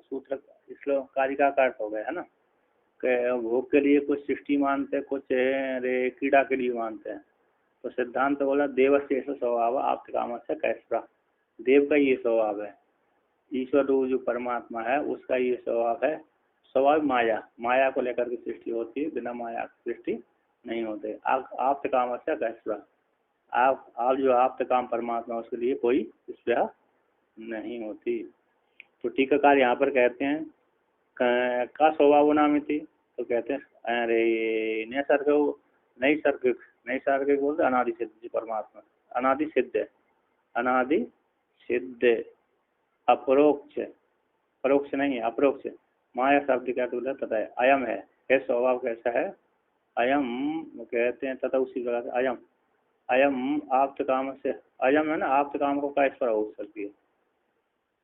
सूत्र श्लोक कारिका का अर्थ हो गया है ना कि भोग के लिए कुछ सृष्टि मानते, कुछ क्रीड़ा के लिए मानते हैं। तो सिद्धांत बोला देवस्य ऐसा स्वभाव आप्त काम से कैसा, देव का ये स्वभाव है, ईश्वर जो परमात्मा है उसका ये स्वभाव है। स्वभाव माया, माया को लेकर के सृष्टि होती है, बिना माया की सृष्टि नहीं होते। आप्त काम से कैसा, आप जो आप्त काम परमात्मा उसके लिए कोई स्पृहा नहीं होती। तो टीकाकार यहाँ पर कहते हैं का स्वभाव नामिति, तो कहते हैं अरे नैसर्गिक बोलते अनादि सिद्ध जी परमात्मा, अनादि सिद्ध है, अनादि सिद्ध अपरोक्ष, परोक्ष नहीं है अपरोक्ष। माया शब्द क्या बोला तथा है, अयम है, कैसा स्वभाव कैसा है, अयम कहते हैं तथा उसी प्रकार से अयम, अयम आप्त काम से, अयम है ना आप्त काम को का स्वर हो सकती है,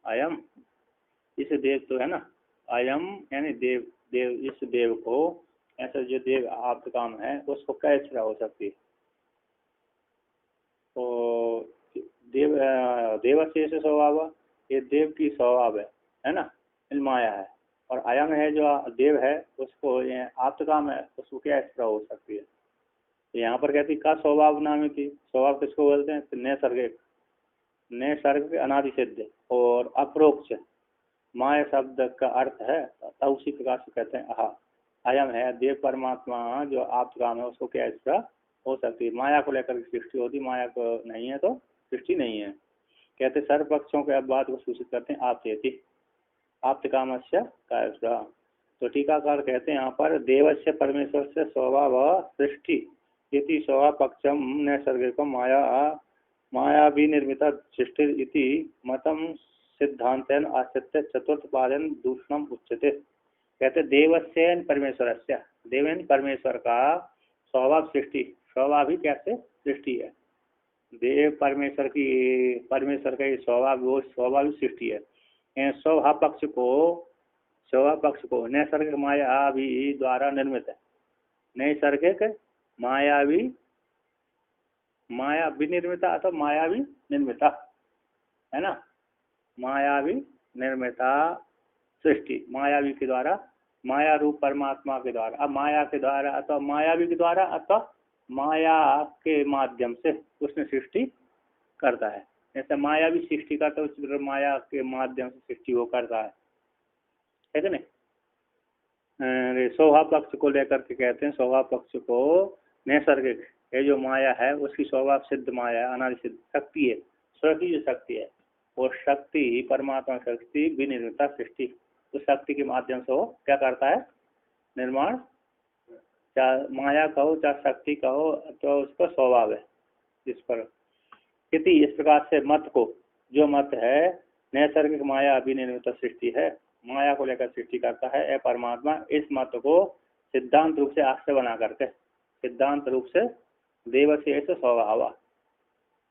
अयम इस देव तो है ना, अयम यानी देव, देव इस देव को, ऐसा जो देव आप्त काम है उसको क्या स्वर हो सकती है। तो देव देवशेष स्वभाव, ये देव की स्वभाव है ना, माया है। और अयम है जो देव है उसको ये आप्त काम है उसको क्या स्वर हो सकती है। यहाँ पर कहती का स्वभाव नाम थी, स्वभाव किसको बोलते हैं, नैसर्गिक, नैसर्गिक अनादि सिद्ध और अपरोक्ष। माया शब्द का अर्थ है तब उसी प्रकार से कहते हैं आहा, अयम है देव परमात्मा जो आप काम है उसको क्या इसका हो सकती है। माया को लेकर सृष्टि होती, माया को नहीं है तो सृष्टि नहीं है। कहते सर्व पक्षों के अब बात को सूचित करते हैं आपते, आप्त कामस्य का। तो टीकाकार कहते हैं यहाँ पर देवस्य परमेश्वर से स्वभाव सृष्टि इति स्वभाव पक्षम नैसर्गिक माया माया विनिर्मित सृष्टि इति मतम सिद्धांतेन आश्रित्य चतुर्थ पादन दूषणम उच्यते। कहते देवस्य परमेश्वर से, देवेन परमेश्वर का स्वभाव सृष्टि, स्वभाव ही कैसे सृष्टि है, देव परमेश्वर की, परमेश्वर का स्वभाव वो स्वभाव सृष्टि है। स्वभाव पक्ष को नैसर्गिक माया भी द्वारा निर्मित है, नैसर्गिक मायावी, माया विनिर्मिता अथवा मायावी निर्मिता है ना, मायावी निर्मिता सृष्टि, मायावी के द्वारा, माया रूप परमात्मा के द्वारा, अब माया के द्वारा अथवा मायावी के द्वारा अथवा माया के माध्यम से उसने सृष्टि करता है। जैसे मायावी सृष्टि करता है उसी तरह माया के माध्यम से सृष्टि वो करता है कि नहीं। स्वभाव पक्ष को लेकर के कहते हैं, स्वभाव पक्ष को नैसर्गिक, ये जो माया है उसकी स्वभाव सिद्ध माया अनादि सिद्ध शक्ति है, स्व की जो शक्ति है वो शक्ति परमात्मा शक्ति विनिर्मिता सृष्टि, उस शक्ति के माध्यम से वो क्या करता है निर्माण, चाहे माया कहो चाहे शक्ति कहो तो उसका स्वभाव है। इस पर स्थिति इस प्रकार से मत को, जो मत है नैसर्गिक माया विनिर्मित सृष्टि है, माया को लेकर सृष्टि करता है परमात्मा, इस मत को सिद्धांत रूप से आश्रय बना करके, सिद्धांत रूप से देवशेष स्वभाव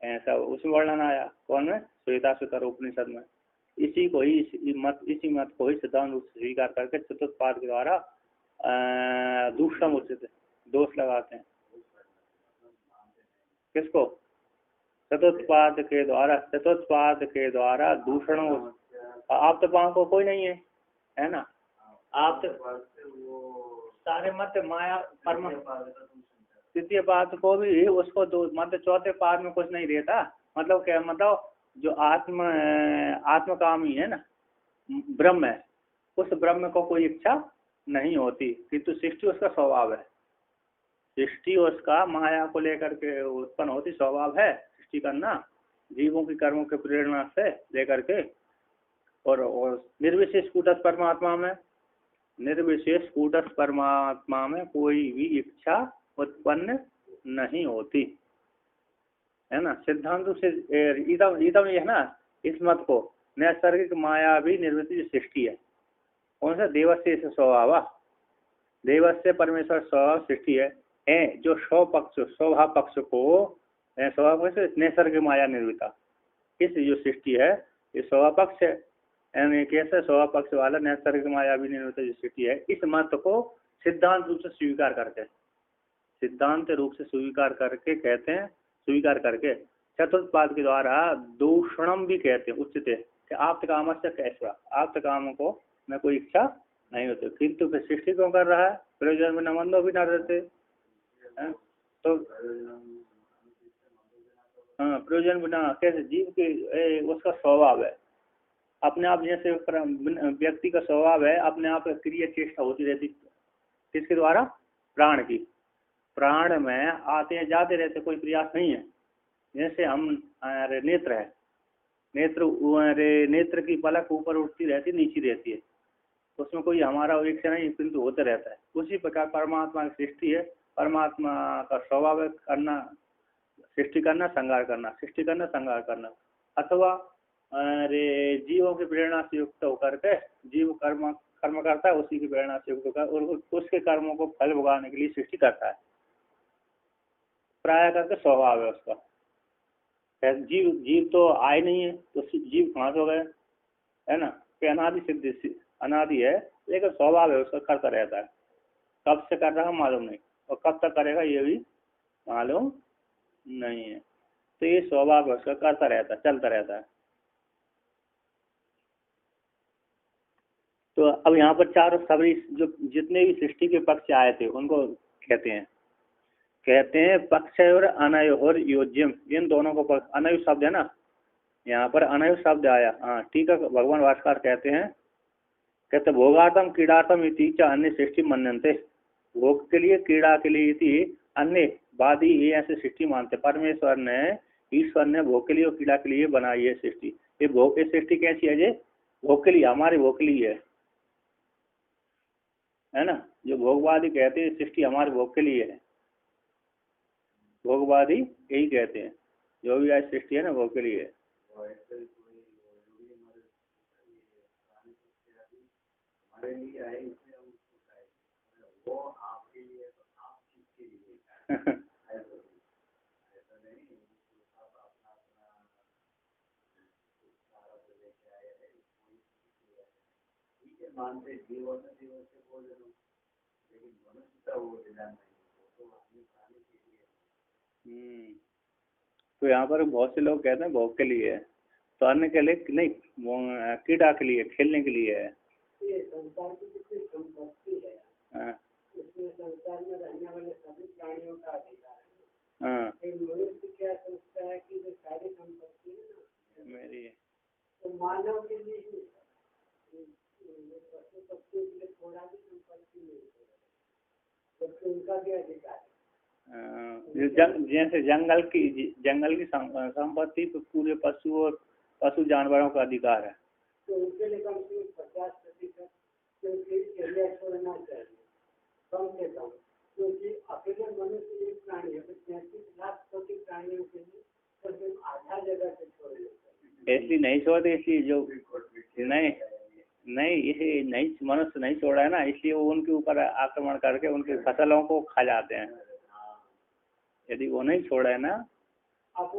ऐसा उसमें वर्णन आया कौन में, श्वेता सुतर उपनिषद में। इसी को ही इसी मत को ही सिद्धांत रूप से स्वीकार करके चतुर्थ के द्वारा दूषण उचित दोष लगाते हैं। किसको, चतुर्थ के द्वारा, चतुर्थ के द्वारा दूषण। आप तो को कोई नहीं है ना, आप सारे मत माया परम तृतीय पाद को भी उसको दो मतलब चौथे पाद में कुछ नहीं रहता, मतलब क्या, मतलब जो आत्मकामी है ना ब्रह्म है, उस ब्रह्म को कोई इच्छा नहीं होती, किंतु सृष्टि उसका स्वभाव है, सृष्टि उसका माया को लेकर के उत्पन्न होती स्वभाव है सृष्टि करना, जीवों की कर्मों के प्रेरणा से लेकर के। और निर्विशेष कूटस्थ परमात्मा में, निर्विशेष कूटस्थ परमात्मा में कोई भी इच्छा उत्पन्न नहीं होती है ना। सिद्धांत से इदम ये है ना, इस मत को नैसर्गिक माया भी निर्मित सृष्टि है, कौन सा देवस्य स्वभाव, देवस्य परमेश्वर स्वभाव सृष्टि है जो स्वभाव पक्ष को स्वभाव नैसर्गिक माया निर्मिता, इस जो सृष्टि है ये स्वभाव पक्ष है, यानी कैसे स्वभाव पक्ष वाला नैसर्गिक माया भी निर्मित जो सृष्टि है, इस मत को सिद्धांत रूप से स्वीकार करके, सिद्धांत रूप से स्वीकार करके कहते हैं, स्वीकार करके चतुर्थ पाद के द्वारा दूषणम भी कहते हैं, उच्चते आप्त काम से कैसा, आप्त काम को में कोई इच्छा नहीं होती, किंतु फिर सृष्टि क्यों कर रहा है? प्रयोजन बिना मंदो भी ना रहते हैं। तो हाँ, प्रयोजन बिना कैसे? जीव के उसका स्वभाव है अपने आप, जैसे व्यक्ति का स्वभाव है अपने आप क्रिया चेष्टा होती रहती, किसके द्वारा? प्राण की। प्राण में आते जाते रहते, कोई प्रयास नहीं है। जैसे हम नेत्र है, नेत्र की पलक ऊपर उठती रहती नीचे रहती है, उसमें कोई हमारा इच्छा नहीं, किंतु होता रहता है। उसी प्रकार परमात्मा की सृष्टि है, परमात्मा का स्वभाव है करना, सृष्टि करना, संहार करना, सृष्टि करना, संहार करना। अथवा जीवों की प्रेरणा से युक्त होकर के जीव कर्म कर्म करता है, उसी की प्रेरणा से युक्त होकर और उसके कर्मों को फल भोगाने के लिए सृष्टि करता है। प्राय करके स्वभाव है उसका। जीव जीव तो आए नहीं है, तो जीव कहाँ से हो गए, है ना? कि अनादि सिद्ध अनादि है, लेकिन स्वभाव है उसका, करता रहता है। कब से कर रहा है मालूम नहीं, और कब तक करेगा ये भी मालूम नहीं है। तो ये स्वभाव है उसका, करता रहता है, चलता रहता है। तो अब यहाँ पर चार सभी जो जितने भी सृष्टि के पक्ष आए थे उनको कहते हैं पक्ष और अनय और योज्यम, इन दोनों को पक्ष। अनय शब्द है ना, यहाँ पर अनय शब्द आया। हाँ ठीक है, भगवान भास्कर कहते भोगार्थम क्रीडार्थम इति च अन्य सृष्टि मनन्ते। भोग के लिए, क्रीड़ा के लिए इति अन्य वादी ये ऐसे सृष्टि मानते। परमेश्वर ने, ईश्वर ने भोग के लिए और क्रीड़ा के लिए बनाई है सृष्टि। ये भोग, ये सृष्टि कैसी है? ये भोग के लिए, हमारे भोग के लिए है ना? जो भोगवादी कहते हैं सृष्टि हमारे भोग के लिए है, भोगवादी यही कहते हैं, जो भी आज सृष्टि है ना भोग के लिए है। तो यहाँ पर बहुत से लोग कहते हैं भोग के लिए है, तो अन्य के लिए नहीं, क्रीड़ा के लिए, खेलने के लिए है। ये संसार की कितनी संपत्ति है, इसमें संसार में रहने वाले सभी प्राणियों का अधिकार है। मनुष्य क्या सोचता है कि जो सारी संपत्ति है ना मेरी है, तो मानव के लिए पशु पक्षियों के लिए थोड़ा भी संपत्ति नहीं है, तो उनका भी अधिकार है। जैसे जंगल की संपत्ति तो पूरे पशु जानवरों का अधिकार है, तो उनके लिए कम से कम 50% एरिया छोड़ना चाहिए कम से कम, क्योंकि अकेले मनुष्य एक प्राणी है, 33 लाख छोटे प्राणियों के लिए तो सिर्फ आधा जगह से छोड़ देते हैं। इसलिए नहीं छोड़ते, इसलिए जो नहीं इसे नहीं मनुष्य नहीं छोड़ा है ना, इसलिए वो उनके ऊपर आक्रमण करके उनकी फसलों को खा जाते हैं। यदि वो नहीं छोड़ा है ना, अब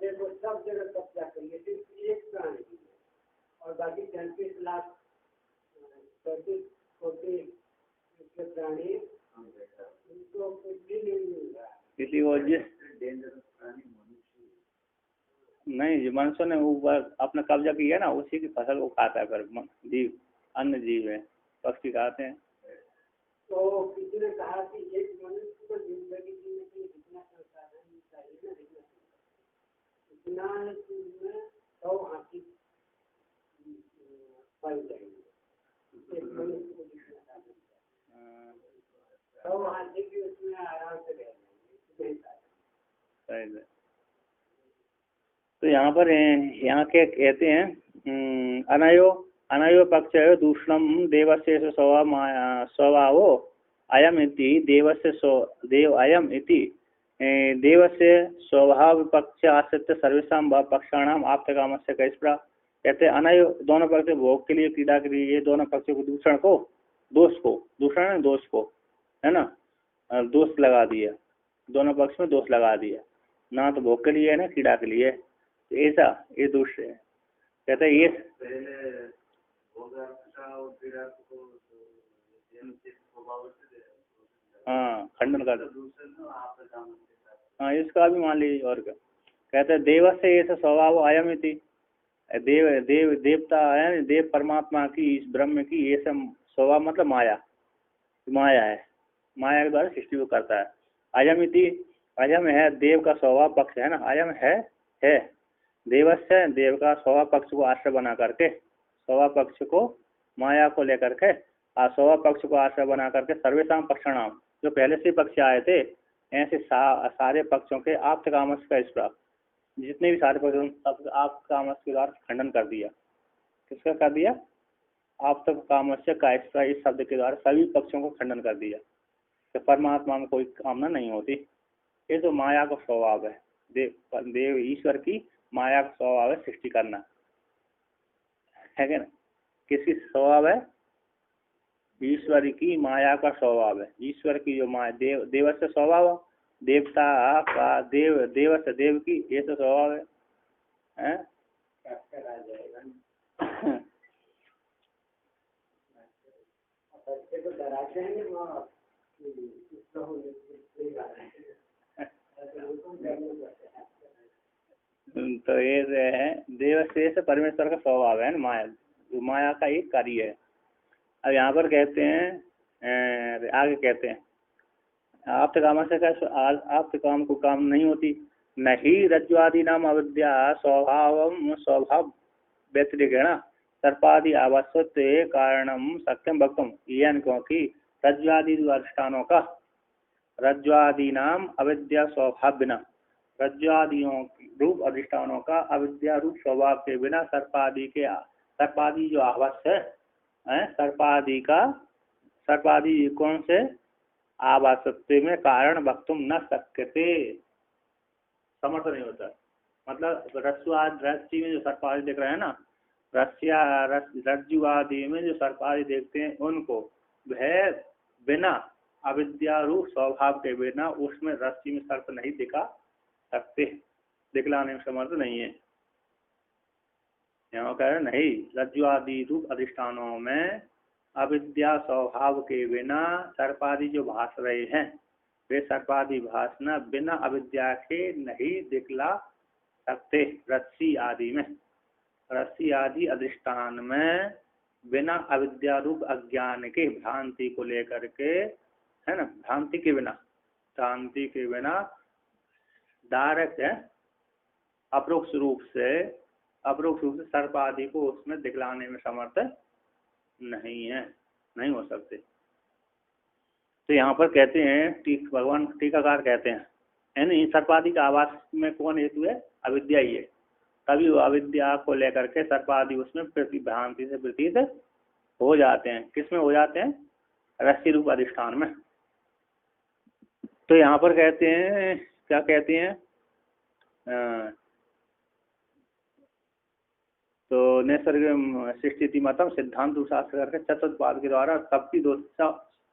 देखो सब जगह कब्जा करिए, सिर्फ एक प्राणी और बाकी 33 लाख 35 छोटे प्राणी, उनको कुछ भी नहीं मिल रहा है। इसलिए वो नहीं, मनुष्य ने ऊपर अपना कब्जा किया ना, उसी की फसल को खाता है। फिर जीव, अन्य जीव है, पक्षी खाते हैं। तो किसी ने कहा कि एक मनुष्य को जिंदगी जीने के लिए जितना संसाधन चाहिए ना, इतना में 100 हाथी पल जाएंगे। एक मनुष्य को जितना साधन चाहिए 100 हाथी भी उसमें आराम से रह जाएंगे, सही है। तो यहाँ पर यहाँ के कहते हैं अनयो पक्ष दूषणम देवस्य स्वभावो अयम इति देवस्य देव अयम इति देवस्य स्वभाव पक्ष आश्रित सर्वेषां पक्षाणाम आप्तकामस्य कैस्प्रा। कहते हैं अनयो दोनों पक्ष, भोग के लिए, क्रीड़ा के लिए, ये दोनों पक्षों को दूषण को, दोष को है ना, दोष लगा दिया, दोनों पक्ष में दोष लगा दिया, ना तो भोग के लिए है ना क्रीड़ा के लिए, ऐसा ये दोष है। कहते हैं ये हाँ खंडन कर, हाँ इसका भी मान लीजिए। और क्या कहते हैं देवस्य ऐसा स्वभाव अयम इति, देवता है, देव परमात्मा की, इस ब्रह्म की ये सब स्वभाव मतलब माया, माया है, माया के द्वारा सृष्टि को करता है। अयम इति, अयम है देव का स्वभाव पक्ष है ना, अयम है देवस्य, देव का स्वभाव पक्ष को आश्रय बना करके, स्वभाव पक्ष को माया को लेकर के, स्वभाव पक्ष को आश्रय बना करके सर्वेशम पक्षाणाम, जो पहले से पक्ष आए थे ऐसे सारे पक्षों के आप कामस का स्पर्श, जितने भी सारे पक्ष आप कामस के द्वारा खंडन कर दिया। किसका कर दिया? आप तक कामस्य का इस शब्द के द्वारा सभी पक्षों को खंडन कर दिया कि परमात्मा में कोई कामना नहीं होती। ये तो माया का स्वभाव है, देव ईश्वर की माया का स्वभाव है सृष्टि करना, है क्या ना? किसकी स्वभाव है? ईश्वर की माया का स्वभाव है। ईश्वर की जो माया, देवस्य स्वभाव, देवता का देवस्य देव की ये तो स्वभाव है। तो ये है देवशेष परमेश्वर का स्वभाव है ना, माया, जो माया का एक कार्य है। अब यहाँ पर कहते हैं, आगे कहते हैं आप काम से क्या, आप काम को काम नहीं होती, नहीं रज्ज्वादि नाम अविद्या स्वभाव व्यतिरिक्ण सर्पादि आवश्यक कारणम सत्यम भक्तम, क्योंकि रज्ज्वादि अधिष्ठानों का, रज्ज्वादि नाम अविद्या स्वभाव बिना, रज्ज्वादियों रूप अधिष्ठानों का अविद्या रूप स्वभाव के बिना सर्पादि जो आवश्य है, सर्पादि कौन से आवासत्व में कारण वक्तुम न सकते, समर्थ नहीं होता। मतलब रस्सी में जो सर्पादि देख रहे हैं ना, रज्जुआदि में जो सर्पादि देखते हैं उनको वह बिना अविद्या रूप स्वभाव के बिना उसमें रस्सी में सर्प नहीं दिखा सकते, दिखलाने में समर्थ नहीं है। यहाँ कह रहे नहीं, रज्जुआदि रूप अधिष्ठानों में अविद्या स्वभाव के बिना सर्पादि जो भास रहे हैं, वे सर्पादि भासना बिना अविद्या के नहीं दिखला सकते। रस्सी आदि में, रस्सी आदि अधिष्ठान में बिना अविद्या रूप अज्ञान के, भ्रांति को लेकर के, है ना, भ्रांति के बिना डायरेक्ट है अपरोक्ष रूप से सर्प आदि को उसमें दिखलाने में समर्थ नहीं है, नहीं हो सकते। तो यहाँ पर कहते हैं भगवान टीकाकार कहते हैं, यानी सर्पादि का आवास में कौन हेतु है? अविद्या ही है। तभी वो अविद्या को लेकर के सर्पादि उसमें भ्रांति से प्रतीत हो जाते हैं। किसमें हो जाते हैं? रस्सी रूप अधिष्ठान में। तो यहाँ पर कहते हैं, क्या कहते हैं, तो नैसर्गिक सृष्टि मतम सिद्धांत शास्त्र करके चतुर्थ पाद के द्वारा सबकी दोष,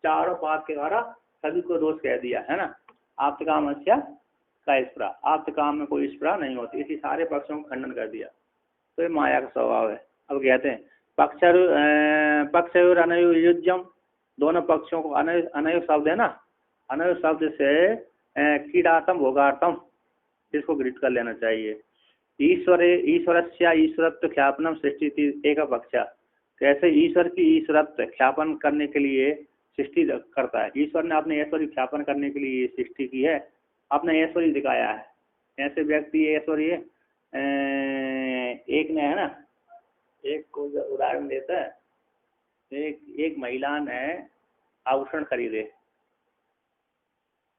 चारों पाद के द्वारा सभी को दोष कह दिया है ना। आप काम का स्प्रा, आप काम में कोई स्प्रा नहीं होती, इसी सारे पक्षों को खंडन कर दिया। तो ये माया का स्वभाव है। अब कहते हैं पक्ष और अनयुज्यम, दोनों पक्षों को अनयु शब्द है ना, अनयु शब्द से कीड़ातम भोगार्थम, इसको ग्रहित कर लेना चाहिए। ईश्वरस्य ईश्वरत्व ख्यापनम सृष्टि एक पक्ष, कैसे ईश्वर की ईश्वरत्व ख्यापन करने के लिए सृष्टि करता है। ईश्वर ने अपने ऐश्वर्य ख्यापन करने के लिए सृष्टि की है, अपने ऐश्वर्य दिखाया है। ऐसे व्यक्ति ऐश्वर्य एक ने, है ना, एक को उदाहरण देता है, एक महिला ने आभूषण खरीदे,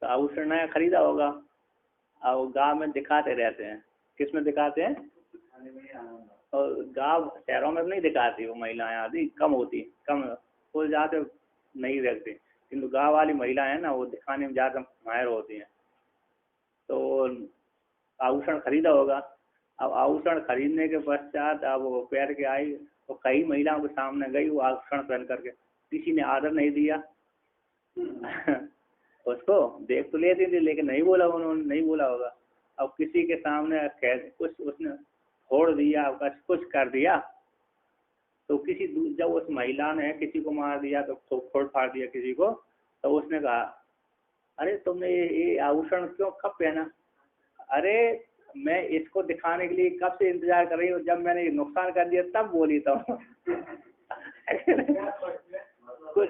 तो आभूषण नया खरीदा होगा, और गांव में दिखाते रहते हैं। किस में दिखाते हैं? और गांव शहरों में नहीं दिखाती, वो महिलाएं आदि कम होती, कम वो ज़्यादा नहीं रखते, किंतु गांव वाली महिलाएं ना वो दिखाने में ज़्यादा माहिर होती हैं। तो आभूषण खरीदा होगा, अब आभूषण खरीदने के पश्चात अब वो पैर के आई, तो कई महिलाओं के सामने गई वो आभूषण पहन करके, किसी ने आदर नहीं दिया उसको देख तो लेती थी लेकिन नहीं बोला, उन्होंने नहीं बोला होगा। अब किसी के सामने कुछ उसने फोड़ दिया, कुछ कर दिया, तो किसी जब उस महिला ने किसी को मार दिया, तो फोड़ फाड़ दिया किसी को, तो उसने कहा अरे तुमने ये आभूषण क्यों कब पहना? अरे मैं इसको दिखाने के लिए कब से इंतजार कर रही हूँ, जब मैंने नुकसान कर दिया तब बोली तो कुछ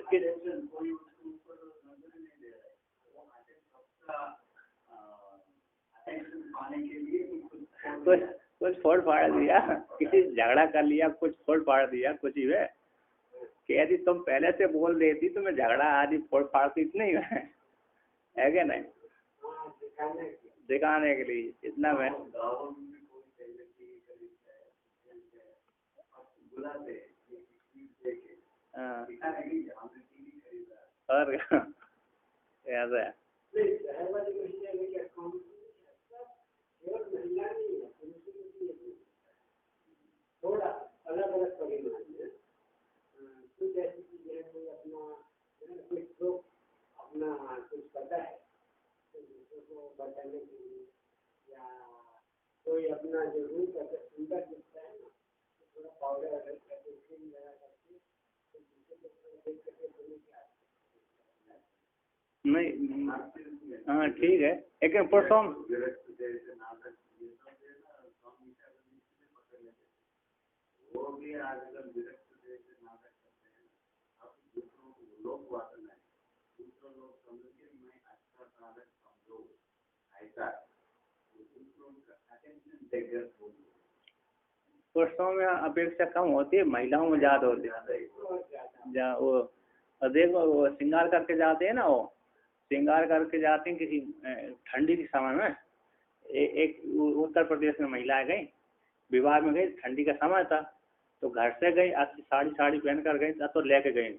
कुछ कुछ फोड़ फाड़ दिया, किसी से झगड़ा कर लिया, कुछ फोड़ फाड़ दिया, कुछ ही है। यदि तुम पहले से बोल रही थी तो मैं झगड़ा आदि फोड़ फाड़ती नहीं है क्या नहीं, दिखाने के लिए इतना मैं हाँ। और ऐसा है थोड़ा अलग अलग परिमाण में कुछ ऐसी चीजें हैं, कोई अपना कुछ तो अपना कुछ करता है तो दूसरों को बताने के लिए, या कोई अपना जो रूप अगर सुंदर दिखता है ना तो थोड़ा पाउडर अलग करके क्रीम लगा करके तो दूसरे को देख करके बोले क्या नहीं। हाँ ठीक है, लेकिन परसों वो भी आजकल विरक्त जैसे नाटक करते हैं। अब दूसरों को लोग वासना है, दूसरों लोग समझ के मैं अच्छा नाटक समझो ऐसा दूसरों का अटेंशन देकर बोलो। पुरुषों में अपेक्षा कम होती है, महिलाओं में ज्यादा होती है। वो देखो वो श्रृंगार करके जाते हैं ना, वो श्रृंगार करके जाते हैं किसी ठंडी के समय में। एक उत्तर प्रदेश में महिलाएं गई, विवाह में गई, ठंडी का समय था तो घर से गई, अच्छी साड़ी पहन कर गई, तब तो लेके गई।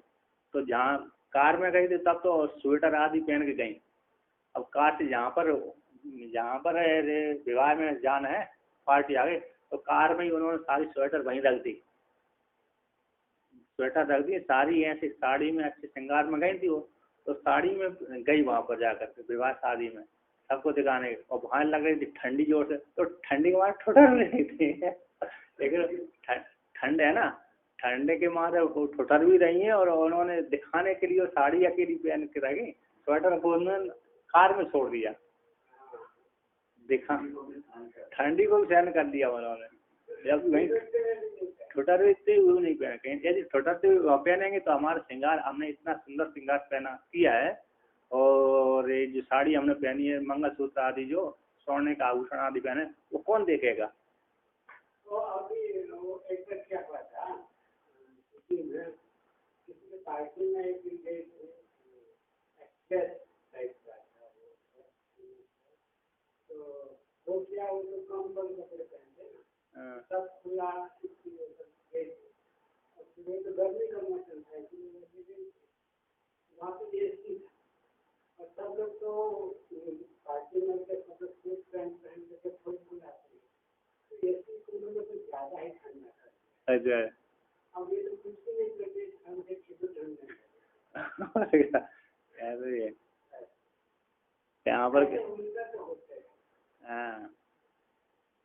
तो जहाँ कार में गई थी तब तो स्वेटर आदि पहन के गई। अब कार से जहाँ पर विवाह में जाना है, पार्टी आ गई, तो कार में ही उन्होंने सारी स्वेटर वहीं रख दी, सारी ऐसी साड़ी में अच्छे श्रृंगार में गई थी वो, तो साड़ी में गई वहाँ पर जाकर के विवाह शादी में सबको दिखाने, और वहाँ लग रही थी ठंडी जोर से, तो ठंडी के मारे ठुठर रही थी लेकिन ठंड है ना, ठंडे के मारे वो ठुठर भी रही है, और उन्होंने दिखाने के लिए साड़ी अकेली पहन के रह गई, स्वेटर को उन्होंने कार में छोड़ दिया, दिखा ठंडी को भी सहन कर लिया उन्होंने। जब वही ठुठर भी इतनी वो नहीं पहने, कहीं यदि ठुठर से पहनेंगे तो हमारा श्रृंगार, हमने इतना सुंदर श्रृंगार पहना किया है, और ये जो साड़ी हमने पहनी है, मंगलसूत्र आदि जो सोने का आभूषण आदि पहने, वो कौन देखेगा। तो अभी वो एक क्या हुआ था किसी पार्टी में एक एक्सेस टाइप का था, तो वो क्या वो तो कम कपड़े पहनते ना, सब खुला तो गर्मी का मौसम था, वहाँ पे एसी था, और सब लोग तो पार्टी में सूट पैंट पहन करके फुल फुल आते हैं, तो एसी कूलर में कुछ ज़्यादा ही ठंडा था। अच्छा, अब ये तो कुछ भी नहीं करते, ठंड से कितना ठंड है यहाँ पर। हाँ,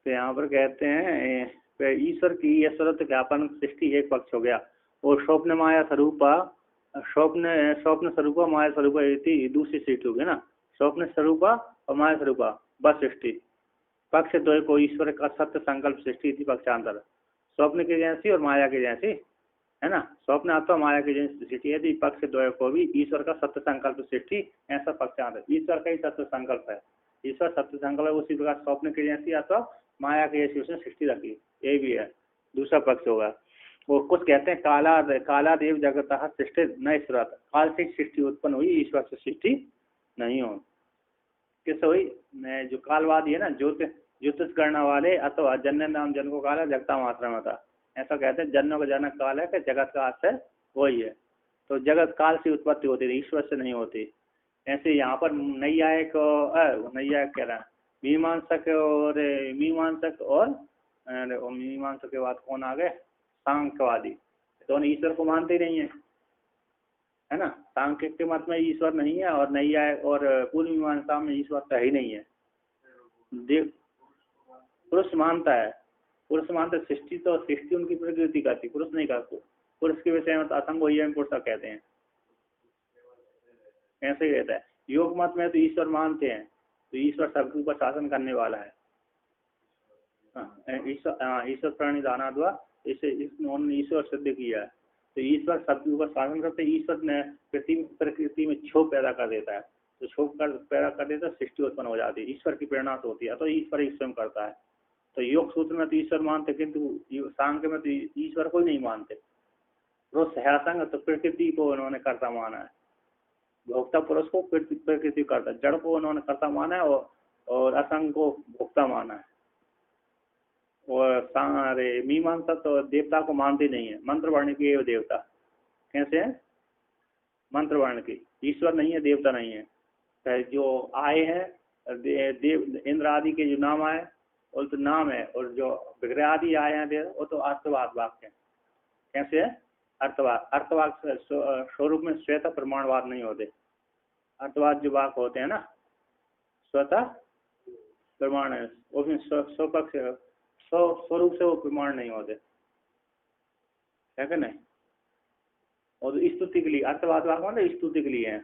तो यहाँ पर कहते हैं ईश्वर की ईश्वरत्व ज्ञापन सृष्टि एक पक्ष हो गया, और स्वप्न माया स्वरूपा स्वप्न स्वरूपा माया स्वरूपा दूसरी सृष्टि हो गई ना, स्वप्न स्वरूपा और माया स्वरूपा बस सृष्टि पक्ष द्वय को ईश्वर का सत्य संकल्प सृष्टि थी पक्षांतर, स्वप्न के जैसी और माया के जैसी है ना, स्वप्न अथवा माया के जैसी सृष्टि यदि पक्ष द्वय को भी ईश्वर का सत्य संकल्प सृष्टि ऐसा पक्षांतर, ईश्वर का ही सत्य संकल्प है, ईश्वर सत्य संकल्प उसी प्रकार स्वप्न के जैसी अथवा माया के जैसी उसने सृष्टि रखी, ये भी है दूसरा पक्ष होगा। वो कुछ कहते हैं काला देव जगत सृष्टि न ईश्वर, काल से सृष्टि उत्पन्न हुई, ईश्वर से सृष्टि नहीं हो। किससे हुई, मैं जो कालवादी है ना, ज्योतिष करने वाले अथवा जन्य नाम जन को काला जगता मात्रा में था, ऐसा कहते हैं जन्नों का जनक काल है कि जगत का आश्रय वही है, तो जगत काल से उत्पत्ति होती है, ईश्वर से नहीं होती। ऐसे यहाँ पर नैयायिक कह रहा है मीमांसक और मीमांसक के बाद कौन आ गए, सांख्यवादी, दोनों ईश्वर को मानते ही नहीं है ना, सांख्य के मत में ईश्वर नहीं है, और नैयायिक और पूर्व मीमांसा में ईश्वर तो ही नहीं है। पुरुष मानता है, सृष्टि तो सृष्टि उनकी प्रकृति करती, पुरुष नहीं करते, पुरुष के विषय में तो असंग वही पुरुष कहते हैं, ऐसे ही रहता है। योग मत में तो ईश्वर मानते हैं, तो ईश्वर सबके ऊपर शासन करने वाला है, ईश्वर प्रणिधानाद्वा, इसे उन्होंने ईश्वर सिद्ध किया है। तो ईश्वर शब्द का शासन करते, ईश्वर ने प्रकृति में क्षोभ पैदा कर देता है, तो क्षोभ पैदा कर देता है, सृष्टि उत्पन्न हो जाती है, ईश्वर की प्रेरणा से होती है, तो ईश्वर ही स्वयं करता है। तो योग सूत्र में तो ईश्वर मानते, किंतु सांख्य में तो ईश्वर को ही नहीं मानते। वो सहसंग तो प्रकृति को उन्होंने कर्ता माना है, भोक्ता पुरुष को प्रकृति करता, जड़ को उन्होंने कर्ता माना है और असंग को भोक्ता माना है। और सारे मीमांसा तो देवता को मानते नहीं है, मंत्र वर्ण की है देवता। कैसे है? मंत्र वर्ण की, ईश्वर नहीं है, देवता नहीं है। जो आए हैं देव इंद्र आदि के जो नाम आए और तो नाम है, और जो विग्रह आदि आए हैं वो तो अर्थवाद वाक्य है। कैसे है? अर्थवाद, अर्थवाद स्वरूप में स्वतः प्रमाणवाद नहीं होते। अर्थवाद जो वाक्य होते हैं ना, स्वतः प्रमाण है, उसमें स्वपक्ष स्वरूप से वो प्रमाण नहीं होते, है कि नहीं। और स्तुति के लिए अर्थवाद वाक्य मतलब स्तुति के लिए है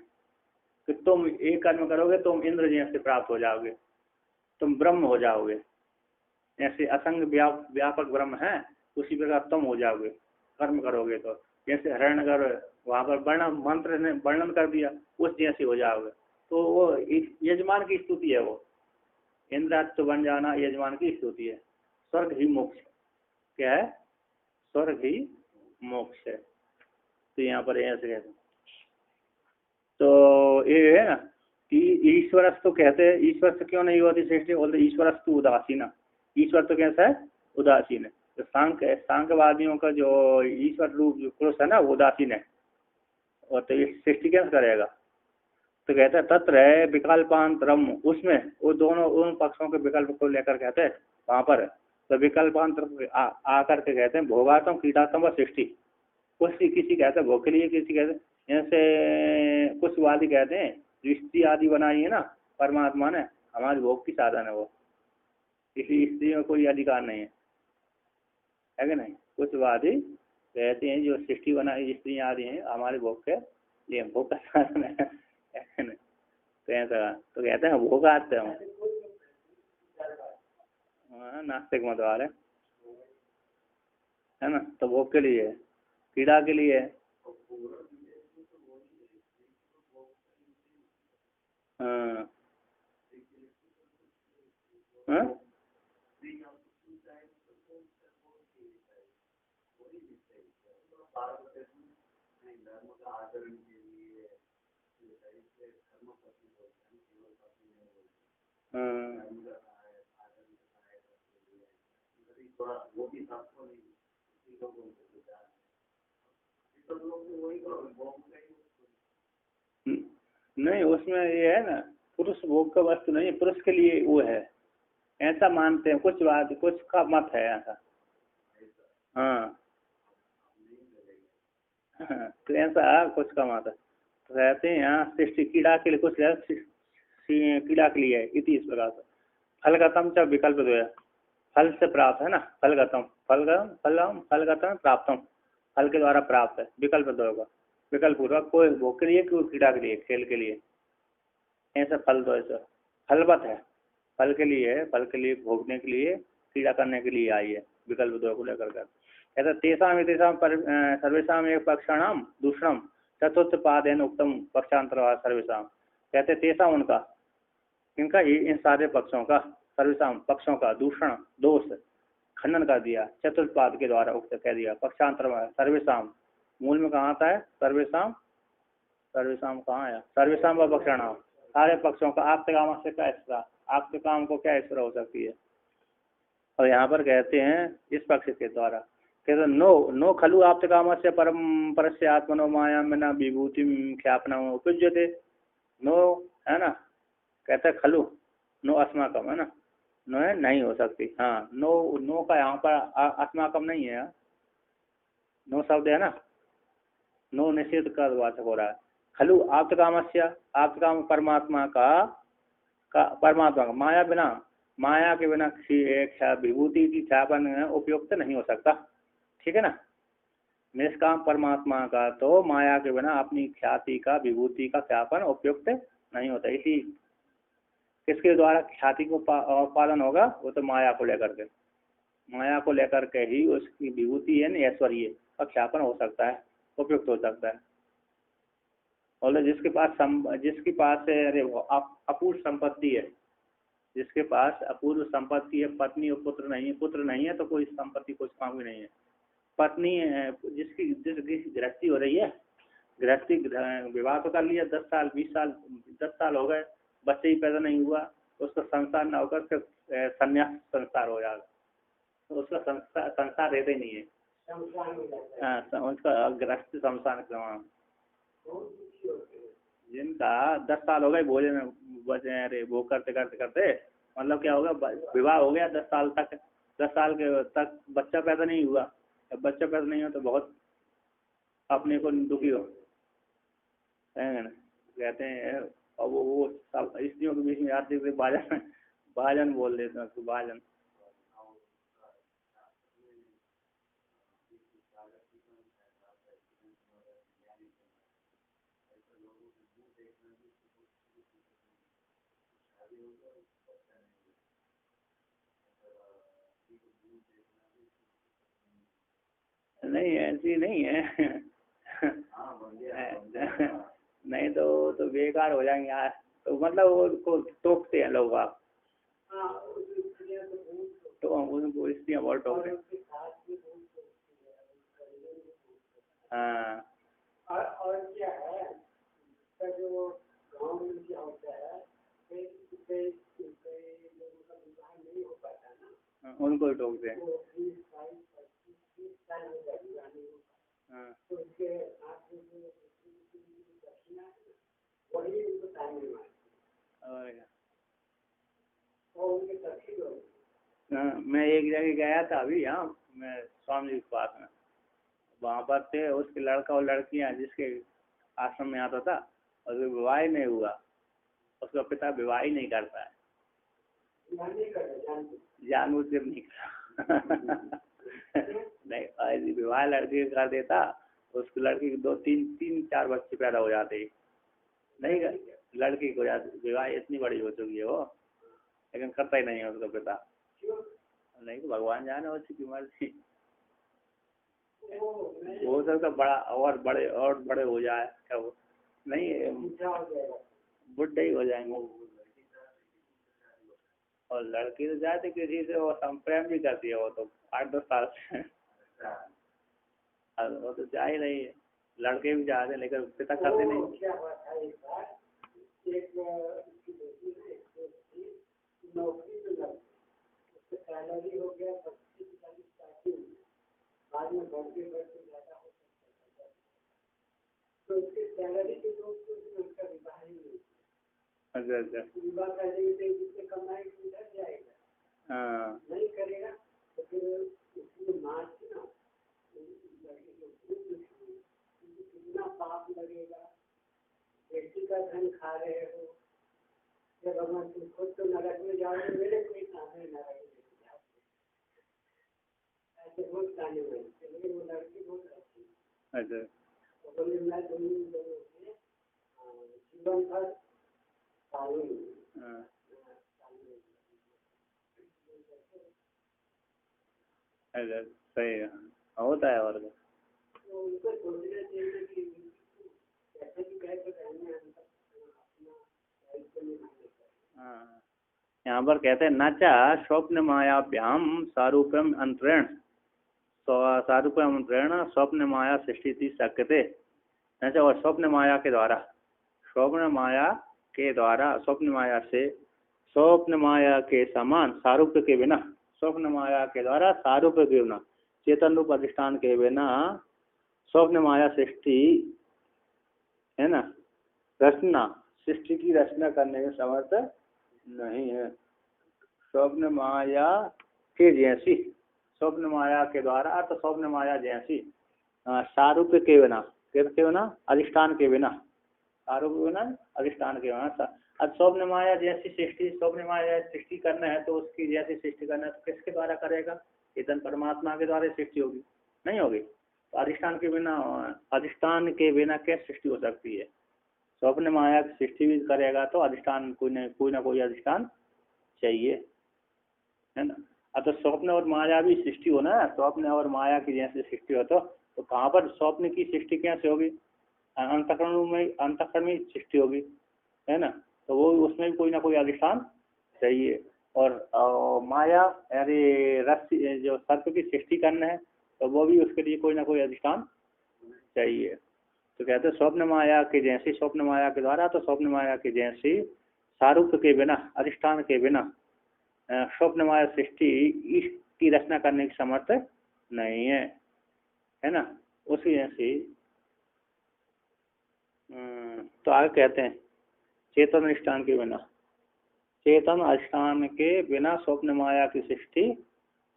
कि तुम एक कर्म करोगे तुम इंद्र जैसे प्राप्त हो जाओगे, तुम ब्रह्म हो जाओगे, ऐसे असंग व्यापक ब्रह्म है, उसी प्रकार तुम हो जाओगे कर्म करोगे। तो जैसे हिरण्यगर वहां पर वर्णन मंत्र ने वर्णन कर दिया, उस जैसे हो जाओगे। तो वो यजमान की स्तुति है, वो इंद्रात्व बन जाना यजमान की स्तुति है। स्वर्ग ही मोक्ष, क्या है? स्वर्ग ही मोक्ष है। तो यहाँ पर ऐसे कहते, तो ये है ना कि ईश्वरस्तु कहते हैं, ईश्वर से क्यों नहीं होती सृष्टि, बोलते ईश्वरस्तु उदासीन, ईश्वर तो कैसा है? उदासीन है। तो सांख्यवादियों का जो ईश्वर रूप जो पुरुष है ना वो उदासीन है, और तो ये सृष्टि कैसे करेगा? तो कहते हैं तत्र है विकल्पांतरम, उसमें वो दोनों उन पक्षों के विकल्प को लेकर कहते हैं वहां पर। तो विकल्पांतर आकर के कहते हैं भोगात्म कीटात्म व सृष्टि, किसी कहते हैं भोग के लिए, किसी कहते हैं जैसे कुछ वादी कहते हैं स्त्री आदि बनाई है ना परमात्मा ने, हमारे भोग की साधन है वो, किसी स्त्री में कोई अधिकार नहीं है कि नहीं। कुछ वादी कहते हैं जो सृष्टि बनाई स्त्री आदि हैं हमारे भोग के लिए, भोग का साधन है तो ऐसा तो कहते हैं भोग आते हैं नास्तिक मत वाले, है ना। तो भोग के लिए, पीड़ा के लिए, हाँ हाँ नहीं, उसमें ये है ना पुरुष भोग का वस्तु नहीं, पुरुष के लिए वो है, ऐसा मानते हैं कुछ बात, कुछ का मत है ऐसा। हाँ तो ऐसा कुछ का मत है। तो कहते हैं यहाँ सृष्टि कीड़ा के लिए, कुछ कीड़ा के लिए इति इस प्रकार से फलगतम च विकल्प जो है, फल से प्राप्त है ना, फलगतम फलगतम प्राप्तम, फल के द्वारा प्राप्त है, विकल्प दो होगा, विकल्प पूर्वक कोई भोग के लिए कोई कीड़ा के लिए, खेल के लिए, ऐसा फल दो, ऐसा फलवत है, फल के लिए है, फल के लिए भोगने के लिए, कीड़ा करने के लिए आई है, विकल्प दो को लेकर कर। ऐसा तेषाम सर्वेशा एक पक्षाणाम दूषणम चतुर्थ पादेन उत्तम पक्षांतर सर्वेशा, कहते तेषा उनका, इनका इन सारे पक्षों का, सर्वेशम पक्षों का दूषण दोष खंडन कर दिया, चतुर्थ पाद के द्वारा उक्त कह दिया, पक्षांतर सर्वेशम, मूल में कहाँ आता है सर्वेशम, सर्वेशम कहाँ आया, सर्वेशम व पक्षाणाम, सारे पक्षों का आप काम से क्या ऐसा, आपके काम को क्या ऐसा हो सकती है। और यहाँ पर कहते हैं इस पक्ष के द्वारा कहते नो खलु आप काम से परम परस्य आत्मनो माया में न विभूति ख्यापना उपयुज्यते, नो है ना, कहते हैं खलु, नो अस्माकम है ना, नो है नहीं हो सकती, हाँ नो का यहाँ पर अस्माकम नहीं है, नो शब्द है ना, नो निषेध का वाचक हो रहा है। खलु आप काम परमात्मा का परमात्मा का माया बिना, माया के बिना विभूति की ख्यापन उपयुक्त नहीं हो सकता, ठीक है ना। निष्काम परमात्मा का तो माया के बिना अपनी ख्याति का विभूति का ख्यापन उपयुक्त नहीं होता, इसी किसके द्वारा ख्याति को पालन होगा, वो तो माया को लेकर के, माया को लेकर के ही उसकी विभूति है न ऐश्वर्य का ख्यापन हो सकता है, उपयुक्त हो सकता है। और जिसके पास अरे अपूर्व संपत्ति है, जिसके पास अपूर्व संपत्ति है, पत्नी और पुत्र नहीं है तो कोई संपत्ति कुछ काम भी नहीं है। पत्नी जिस गृहस्थी हो रही है, गृहस्थी विवाह तो कर लिया 10 साल 20 साल 10 साल हो गए, बच्चे ही पैदा नहीं हुआ, तो उसका संसार न होकर फिर संन्यास संसार हो जाएगा, तो उसका संसार रहते ही नहीं है। हाँ, उसका गृहस्थ शमशान क्रम। जिनका 10 साल हो गए भोजन अरे वो करते करते करते मतलब क्या होगा, विवाह हो गया 10 साल तक, 10 साल के तक बच्चा पैदा नहीं हुआ। अब बच्चा पैदा नहीं हुआ तो बहुत अपने को दुखी हो कहते हैं। और वो सब स्त्रियों के बीच में आते थे भाजन बोल देते हैं उसको, भाजन। नहीं ऐसी नहीं है नहीं तो बेकार हो जाएंगे यार, तो मतलब वो टोकते हैं लोग आप, तो उनको स्त्रियाँ बहुत टोकते हैं। हाँ और क्या है जो गाँव में क्या होता है, नहीं हो पाता ना, उनको ही टोकते हैं। हाँ तो उसके हाथ में जो दक्षिणा है वही उनको टाइम में मारती और उनके दक्षिण हो। मैं एक जगह गया था अभी, यहाँ मैं स्वामी जी के पास में, वहाँ पर थे उसके लड़का और लड़कियाँ जिसके आश्रम में आता था, और विवाह नहीं हुआ, उसका पिता विवाह ही नहीं करता है, जानबूझ के नहीं करता नहीं ऐसी विवाह लड़की कर देता, उसकी लड़की के 2-3-4 बच्चे पैदा हो जाते, नहीं लड़की को विवाह इतनी बड़ी हो चुकी है वो, लेकिन करता ही नहीं है उसका पिता। नहीं तो भगवान जाने उसकी मर्जी, हो सकता बड़ा और बड़े हो जाए, क्या वो नहीं बुढ़े ही हो जाएंगे। और लड़की तो जाते किसी से वो प्रेम भी करती है, वो तो 8-10 साल से वो तो जा ही रही है, लड़के भी जाते हैं लेकिन पिता करते नहीं। क्या हुआ था एक बार, एक नौकरी तो लग उससे सैलरी हो गया 25-40 बाद में बढ़ते ज़्यादा हो सकता है, तो उसकी सैलरी के लोग तो उसका विवाह ही नहीं। अच्छा विवाह करेंगे जिससे कमाई उधर जाएगा, हाँ नहीं करेगा तो फिर उसमें मार के ना कितना पाप लगेगा, बेटी का धन खा रहे हो, जब भगवान तुम खुद तो नरक में जाओगे, मेरे कोई सामने नरक में जाओ, ऐसे बहुत गाने में, लेकिन वो लड़की बहुत अच्छी। अच्छा तो बोले मैं दोनों जीवन भर पालूंगी। अच्छा सही है, होता है। और तो उनको सोचना चाहिए कि कैसे भी कैसे रहने अपना दायित्व निभाने। हाँ यहाँ पर कहते हैं न च स्वप्न मायाभ्याम सारूप्यम अंतरेण सारूप्यम अंतरेण स्वप्न माया सृष्टि शक्यते न च, और स्वप्न माया के द्वारा, स्वप्न माया के द्वारा, स्वप्न माया से, स्वप्न माया के समान सारूप्य के बिना, स्वप्न माया के द्वारा सारूप्य के बिना, चेतन रूप अधिष्ठान के बिना स्वप्न माया सृष्टि है ना, रचना सृष्टि की रचना करने में समर्थ नहीं है। स्वप्न माया के जैसी, स्वप्न माया के द्वारा अर्थ स्वप्न माया जैसी सारूप्य के बिना, के बिना अधिष्ठान के बिना, सारूप्य के बिना अधिष्ठान के बिना, अब स्वप्न माया जैसी सृष्टि, स्वप्न माया सृष्टि करना है तो उसकी जैसी सृष्टि करना है तो किसके द्वारा करेगा, चेतन परमात्मा के द्वारा सृष्टि होगी, नहीं होगी। तो अधिष्ठान के बिना कैसे सृष्टि हो सकती है। स्वप्न माया की सृष्टि भी करेगा तो अधिष्ठान कोई ना कोई अधिष्ठान चाहिए, है ना। तो स्वप्न और माया भी सृष्टि हो ना, स्वप्न और माया की जैसे सृष्टि हो तो कहाँ पर स्वप्न की सृष्टि कैसे होगी? अंतःकरण में सृष्टि होगी, है ना। तो वो उसमें भी कोई ना कोई अधिष्ठान चाहिए। और माया अरे रस जो सर्प की सृष्टि करना है तो वो भी उसके लिए कोई ना कोई अधिष्ठान चाहिए। तो कहते हैं स्वप्न माया के जैसी, स्वप्न माया के द्वारा तो स्वप्न माया के जैसी सारूप के बिना, अधिष्ठान के बिना स्वप्न माया सृष्टि की रचना करने की समर्थ नहीं है ना। उसी जैसी तो आगे कहते हैं चेतन अधिष्ठान के बिना, चेतन अधिष्ठान के बिना स्वप्न माया की सृष्टि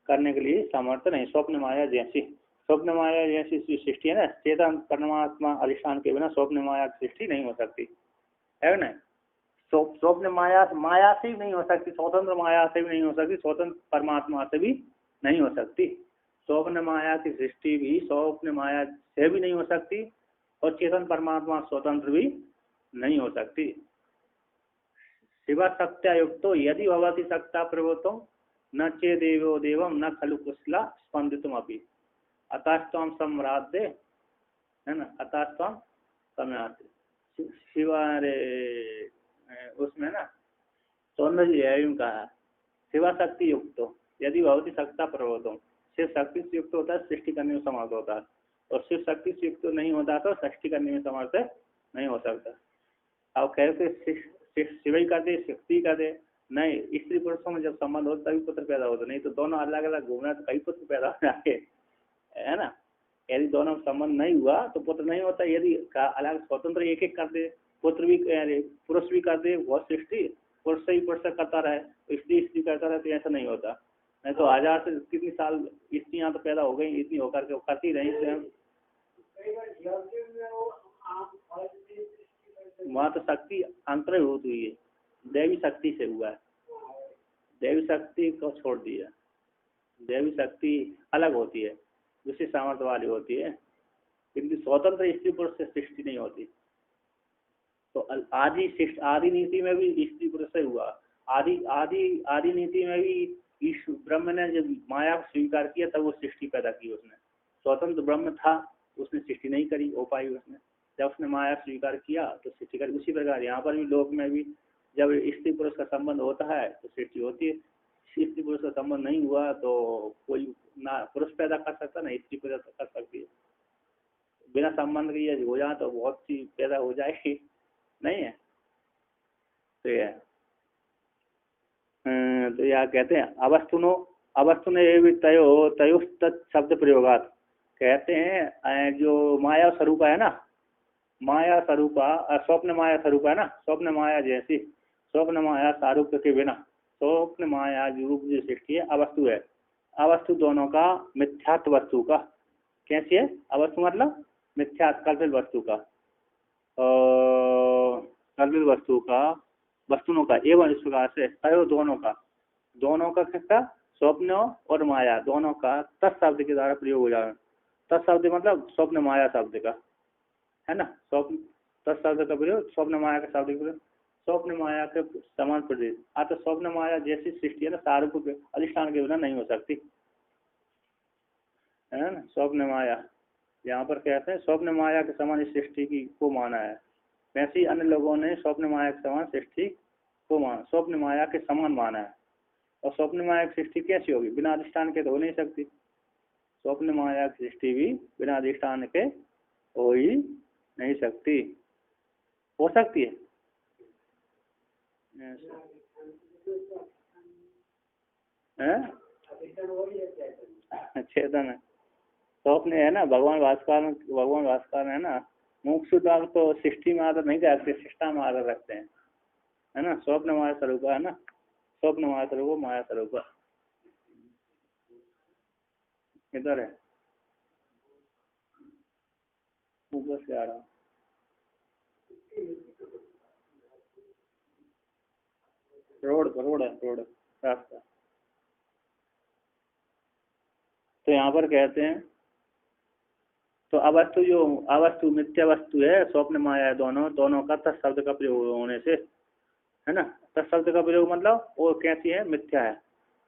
करने के लिए सामर्थ्य नहीं। स्वप्न माया जैसी, स्वप्न माया जैसी सृष्टि है ना, चेतन परमात्मा अधिष्ठान के बिना स्वप्न माया की सृष्टि नहीं हो सकती, है ना। स्वप्न माया माया से भी नहीं हो सकती, स्वतंत्र माया से भी नहीं हो सकती, स्वतंत्र परमात्मा से भी नहीं हो सकती। स्वप्न माया की सृष्टि भी स्वप्न माया से भी नहीं हो सकती और चेतन परमात्मा स्वतंत्र भी नहीं हो सकती। शिव सत्यायुक्तो यदि भवति सक्ता प्रभुत्वं न चेदेवो देवम न खलु कुशला स्पंदितुम अपि अतस्त्वं सम्राज्य, है ना, अतस्त्वं सम्राज्य। शिवारे उसमें ना सौंदर्य कहा शिवा शक्ति युक्त यदि भवती सक्ता प्रभुत्वम, शिव शक्ति से युक्त होता है सृष्टि करने में समर्थ होता है, और शिव शक्ति से युक्त नहीं होता तो सृष्टि करने में समर्थ नहीं हो सकता। अब कैसे शिव ही कर दे शक्ति कर दे, नहीं, स्त्री पुरुषों में जब संबंध हो तभी पुत्र पैदा होता, नहीं तो दोनों अलग अलग घूमना तो कई पुत्र पैदा हो जाते, है ना। यदि दोनों संबंध नहीं हुआ तो पुत्र नहीं होता। यदि अलग स्वतंत्र एक एक कर दे, पुत्र भी पुरुष भी कर दे, बहुत सृष्टि पुरुष से ही पुरुष करता रहे, तो स्त्री करता रहे, तो ऐसा नहीं होता। नहीं तो हजार से कितनी साल स्त्रियां तो पैदा हो गई, इतनी होकर के करती रही स्वयं। वहाँ तो शक्ति अंतर्भूत हुई है, देवी शक्ति से हुआ है, देवी शक्ति को छोड़ दिया। देवी शक्ति अलग होती है, दूसरी सामर्थ्य वाली होती है, किंतु स्वतंत्र स्त्री पुरुष से सृष्टि नहीं होती। तो आदि नीति में भी स्त्री पुरुष से हुआ, आदि नीति में भी ब्रह्म ने जब माया को स्वीकार किया तब वो सृष्टि पैदा की उसने। स्वतंत्र ब्रह्म था, उसने सृष्टि नहीं करी हो पाई उसने, जब उसने माया स्वीकार किया तो सृष्टि करी। उसी प्रकार यहाँ पर भी लोक में भी जब स्त्री पुरुष का संबंध होता है तो सृष्टि होती है। स्त्री पुरुष का संबंध नहीं हुआ तो कोई ना पुरुष पैदा कर सकता ना स्त्री पैदा कर सकती है। बिना संबंध के ये हो जाए तो बहुत सी पैदा हो जाएगी, नहीं है। तो यह तो यह कहते हैं अवस्तुनो एवं तयो शब्द प्रयोगात, कहते हैं जो माया स्वरूपा है ना, माया स्वरूपा स्वप्न माया स्वरूपा है ना, स्वप्न माया जैसी स्वप्न माया सारूप के बिना स्वप्न माया रूप जो सृष्टि है अवस्तु है। अवस्तु दोनों का मिथ्यात्व वस्तु का कैसी है? अवस्तु मतलब मिथ्या कल्पित वस्तु का, कल्पित वस्तु का वस्तुओं का एवं इस प्रकार से तयो दोनों का किसका? स्वप्न और माया दोनों का तत्शब्द के द्वारा प्रयोग हो जाए। तत्शब्द मतलब स्वप्न माया शब्द का, है ना, स्वप्न तत्शब्द का प्रयोग स्वप्न माया का शब्द प्रयोग स्वप्न माया के समान प्रदेश। तो स्वप्न माया जैसी सृष्टि है ना सारूप के अधिष्ठान के बिना नहीं हो सकती, है ना। स्वप्न माया यहाँ पर कहते हैं स्वप्न माया के समान इस सृष्टि की को माना है, वैसे ही अन्य लोगों ने स्वप्न माया के समान सृष्टि को माना, स्वप्न माया के समान माना है। और स्वप्न माया की सृष्टि कैसी होगी? बिना अधिष्ठान के तो हो नहीं सकती। स्वप्न माया की सृष्टि भी बिना अधिष्ठान के हो ही नहीं सकती। हो सकती है चेतन है, स्वप्न है ना। भगवान भास्कर है ना, मुमुक्षु तो सृष्टि में आदर नहीं रखते, शिष्टा में आदर रखते हैं, है ना। स्वप्न माया स्वरूप है ना, स्वप्न माया स्वरूप माया स्वरूप इधर है, ऊपर से आ रहा रोड रास्ता। तो यहाँ पर कहते हैं तो अवस्तु मिथ्या वस्तु है स्वप्न माया दोनों का तत्शब्द का प्रयोग होने से, है ना। तत्शब्द का प्रयोग मतलब वो कैसी है? मिथ्या है।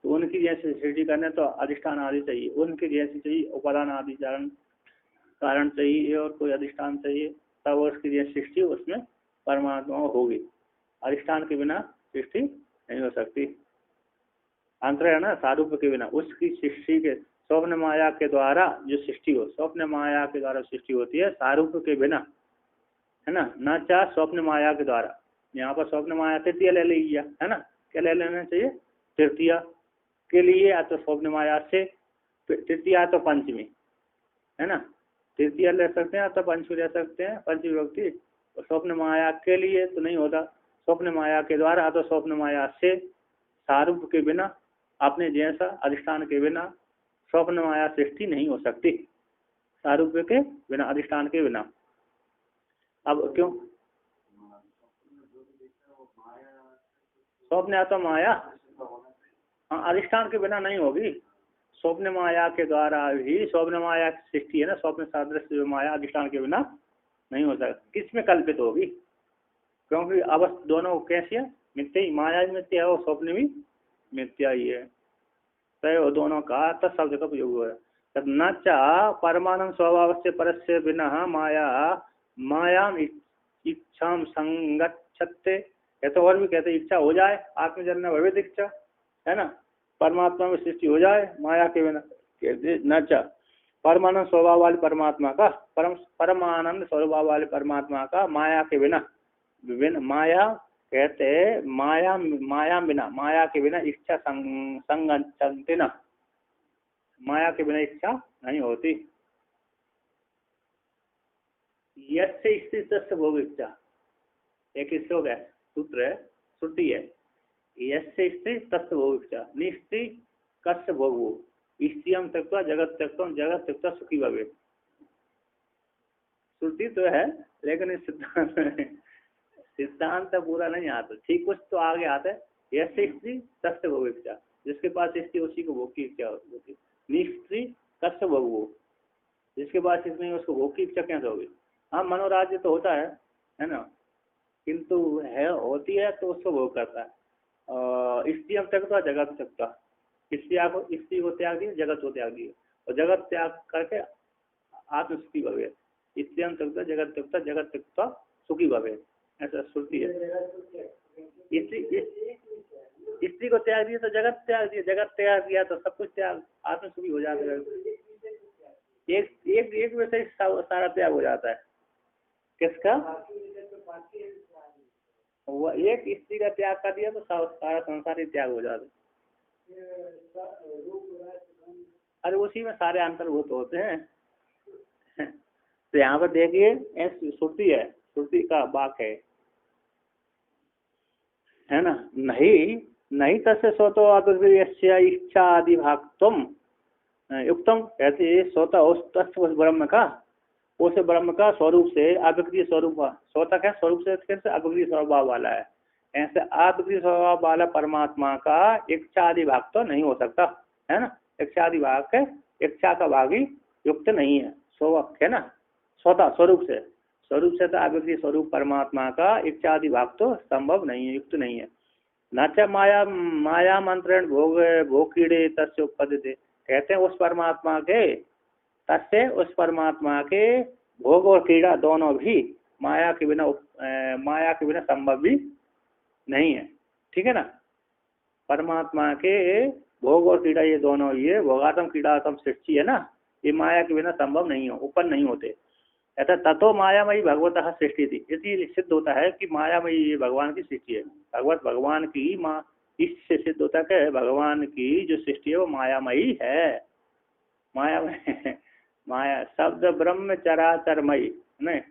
तो उनकी जैसी सृष्टि करने तो अधिष्ठान आदि चाहिए, उनकी जैसी चाहिए उपादान आदि कारण चाहिए और कोई अधिष्ठान चाहिए, तब उसकी जैसी सृष्टि उसमें परमात्मा होगी। अधिष्ठान के बिना सृष्टि नहीं हो सकती। अंतर है ना, सारूप के बिना उसकी सृष्टि के स्वप्न माया के द्वारा जो सृष्टि हो, स्वप्न माया के द्वारा सृष्टि होती है, सारूप के बिना, है ना। न चाह स्वप्न माया के द्वारा, यहाँ पर स्वप्न माया तृतीय ले लीजिए, है ना। क्या ले लेना चाहिए? तृतीय के लिए या तो स्वप्न माया से, तृतीय या तो पंचमी, है ना। तृतीय ले सकते हैं या तो पंचमी ले सकते हैं, पंचमी विभक्ति। स्वप्न माया के लिए तो नहीं होता, स्वप्न माया के द्वारा तो स्वप्न माया से, सारूप के बिना, अपने जैसा अधिष्ठान के बिना स्वप्न माया सृष्टि नहीं हो सकती, सारूप के बिना, अधिष्ठान के बिना। अब क्यों? स्वप्न या तो माया, हाँ, अधिष्ठान के बिना नहीं होगी। स्वप्न माया के द्वारा ही स्वप्न माया की सृष्टि है ना, स्वप्न सादृश्य माया अधिष्ठान के बिना नहीं हो सकता। किसमें कल्पित होगी? क्योंकि अवस्था दोनों कैसी है? मिथ्या ही, माया भी मिथ्या है और स्वप्न भी मिथ्या ही है। तो दोनों का तत्शब्द का प्रयोग हुआ है। तब न चा परमानंद स्वभाव से परस्य बिना माया मायाम इच्छा संगच्छते, या तो और भी कहते इच्छा हो जाए, आत्मजन्य भवित इच्छा, है ना, परमात्मा में सृष्टि हो जाए माया के बिना। कहते न चा परमानंद स्वभाव वाले परमात्मा का, परमानंद स्वभाव वाले परमात्मा का माया के बिना, माया कहते माया बिना, माया के बिना इच्छा संगच्छन्ति न, माया के बिना इच्छा नहीं होती। यस्य स्थित तस्य भोग इच्छा, एक श्लोक है, सूत्र है, श्रुति है। यस्य स्थित तस्य भोग इच्छा, निस्त्री कस्य भोगो, स्त्रियम त्यक्त्वा जगत त्यक्त्वा जगत त्यक्त्वा सुखी भवेत्। श्रुति तो है लेकिन इस सिद्धांत पूरा नहीं आता, ठीक कुछ तो आगे आता है। यस्य स्त्री तस्य भोग इच्छा, जिसके पास स्त्री उसी को भोग की इच्छा होती है। निस्त्री कस्य भोगो, जिसके पास स्त्री नहीं उसको भोग की इच्छा कैसे होगी? हाँ, मनोराज्य तो होता है ना, किंतु है होती है तो उसको भोग करता है। स्त्री अब तक तो जगत तक, स्त्री को त्याग दिया, जगत को त्याग दिया, और जगत त्याग करके आत्म सुखी भवे। स्त्री तक जगत तक, जगत तक सुखी भवे, ऐसा श्रुति है। स्त्री को त्याग दिया तो जगत त्याग दिया, जगत त्याग दिया तो सब कुछ त्याग, आत्म सुखी हो जाता है। एक में से सारा त्याग हो जाता है। किसका? वो एक स्त्री का त्याग कर दिया तो सारा संसार ही त्याग हो जाता है। अरे उसी में सारे अंतर्भूत होते हैं। तो यहाँ पर देखिए श्रुति है, श्रुति का वाक्य है ना। नहीं तस्य स्वतो अद्वितीय इच्छा आदि भाग तुम युक्तम, कहते स्वतः उस ब्रह्म का, उस ब्रह्म का स्वरूप से अभिक्रिय स्वरूप, स्वतः क्या स्वरूप से अभिक्रिय स्वभाव वाला है, ऐसे अभिक्रिय स्वभाव वाला परमात्मा का इच्छा आदि भाग तो नहीं हो सकता, है ना। इच्छा आदि भाग के, इच्छा का भाग ही युक्त नहीं है, स्वभाव है ना, स्वतः स्वरूप से तो अभिक्रिय स्वरूप परमात्मा का इच्छा आदि भाग तो संभव नहीं है, युक्त नहीं है। न च माया मंत्रण भोग कीड़े तस्य उपपद्यते, कहते हैं उस परमात्मा के, तस्य उस परमात्मा के भोग और क्रीड़ा दोनों भी माया के बिना संभव भी नहीं है, ठीक है ना। परमात्मा के भोग और क्रीड़ा ये दोनों, ये भोगात्म क्रीड़ात्म सृष्टि है ना, ये माया के बिना संभव नहीं हो, उत्पन्न नहीं होते। ऐसा ततो मायामयी भगवतः सृष्टि थी, इसलिए सिद्ध होता है कि मायामयी ये भगवान की सृष्टि है। भगवान की माँ, इससे सिद्ध होता है भगवान की जो सृष्टि है वो मायामयी है। माया शब्द ब्रह्म चराचरमयी, नहीं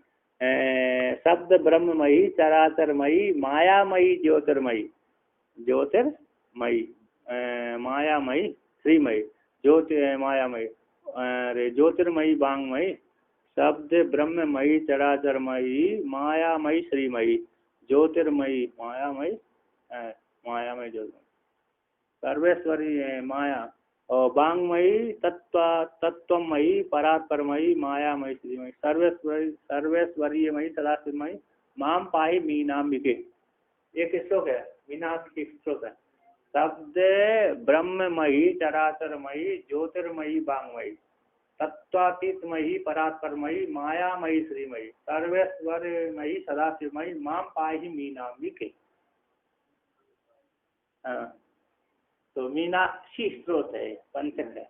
शब्द ब्रह्ममयी चराचरमयी मायामयी ज्योतिर्मयी, मायामयी श्रीमयी, मायामयी ज्योतिर्मयी वांगमयी, शब्द ब्रह्ममयी चराचरमयी मायामयी श्रीमयी, ज्योतिर्मयी मायामयी ज्योतिर्मयी, सर्वेश्वरी माया और वांगमयी तत्वमयी परात्परमयी मायामयी श्रीमयी, सर्वेश्वरीयमयी सदाशिवमयी माम पाही मीनाम्बिके। एक श्लोक है, मीनाक्षी श्लोक है, शब्द ब्रह्ममयी चराचरमयी ज्योतिर्मयी वांगमयी तत्वातीतमयी परात्परमयी मायामयी श्रीमयी सर्वेश्वरमयी सदाशिवमयी माम पाहि मीनाम्बिके। हाँ, तो मीनाक्षी स्त्रोत है, पंचक है,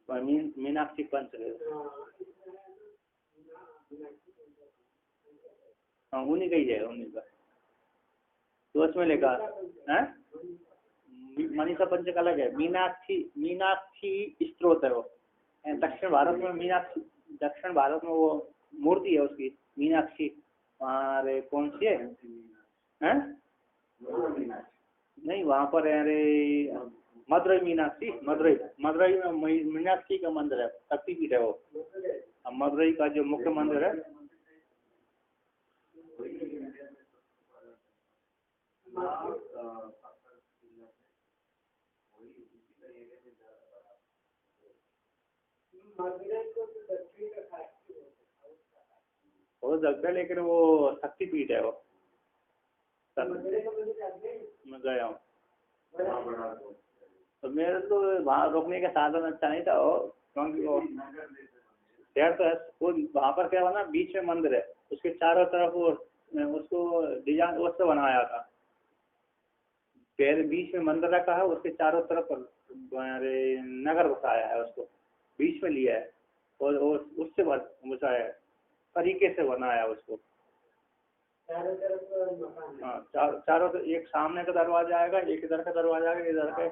मीनाक्षी पंचक है। हाँ उन्हीं का ही है, उन्हीं का। तो उसमें लिखा है मनीषा पंचक अलग है, मीनाक्षी स्त्रोत है वो। दक्षिण भारत में मीनाक्षी, दक्षिण भारत में वो मूर्ति है उसकी मीनाक्षी। अरे कौन सी है नहीं वहाँ पर है, अरे मदुरई मीनाक्षी, मदुरई में मीनाक्षी का मंदिर है, शक्तिपीठ है वो। मदुरई का जो मुख्य मंदिर है हो सकता है, लेकिन वो शक्तिपीठ है वो। मैं गया हूँ तो मेरे तो वहाँ रुकने का साधन अच्छा नहीं था वो, क्योंकि वो शहर तो है वो। वहाँ पर क्या हुआ ना, बीच में मंदिर है, उसके चारों तरफ वो उसको डिजाइन उससे बनाया था। पहले बीच में मंदिर रखा है, उसके चारों तरफ नगर बसाया है, उसको बीच में लिया है और उससे बसाया है, तरीके से बनाया उसको। हाँ चारों एक सामने का दरवाजा आएगा, एक इधर का दरवाजा आएगा, इधर का,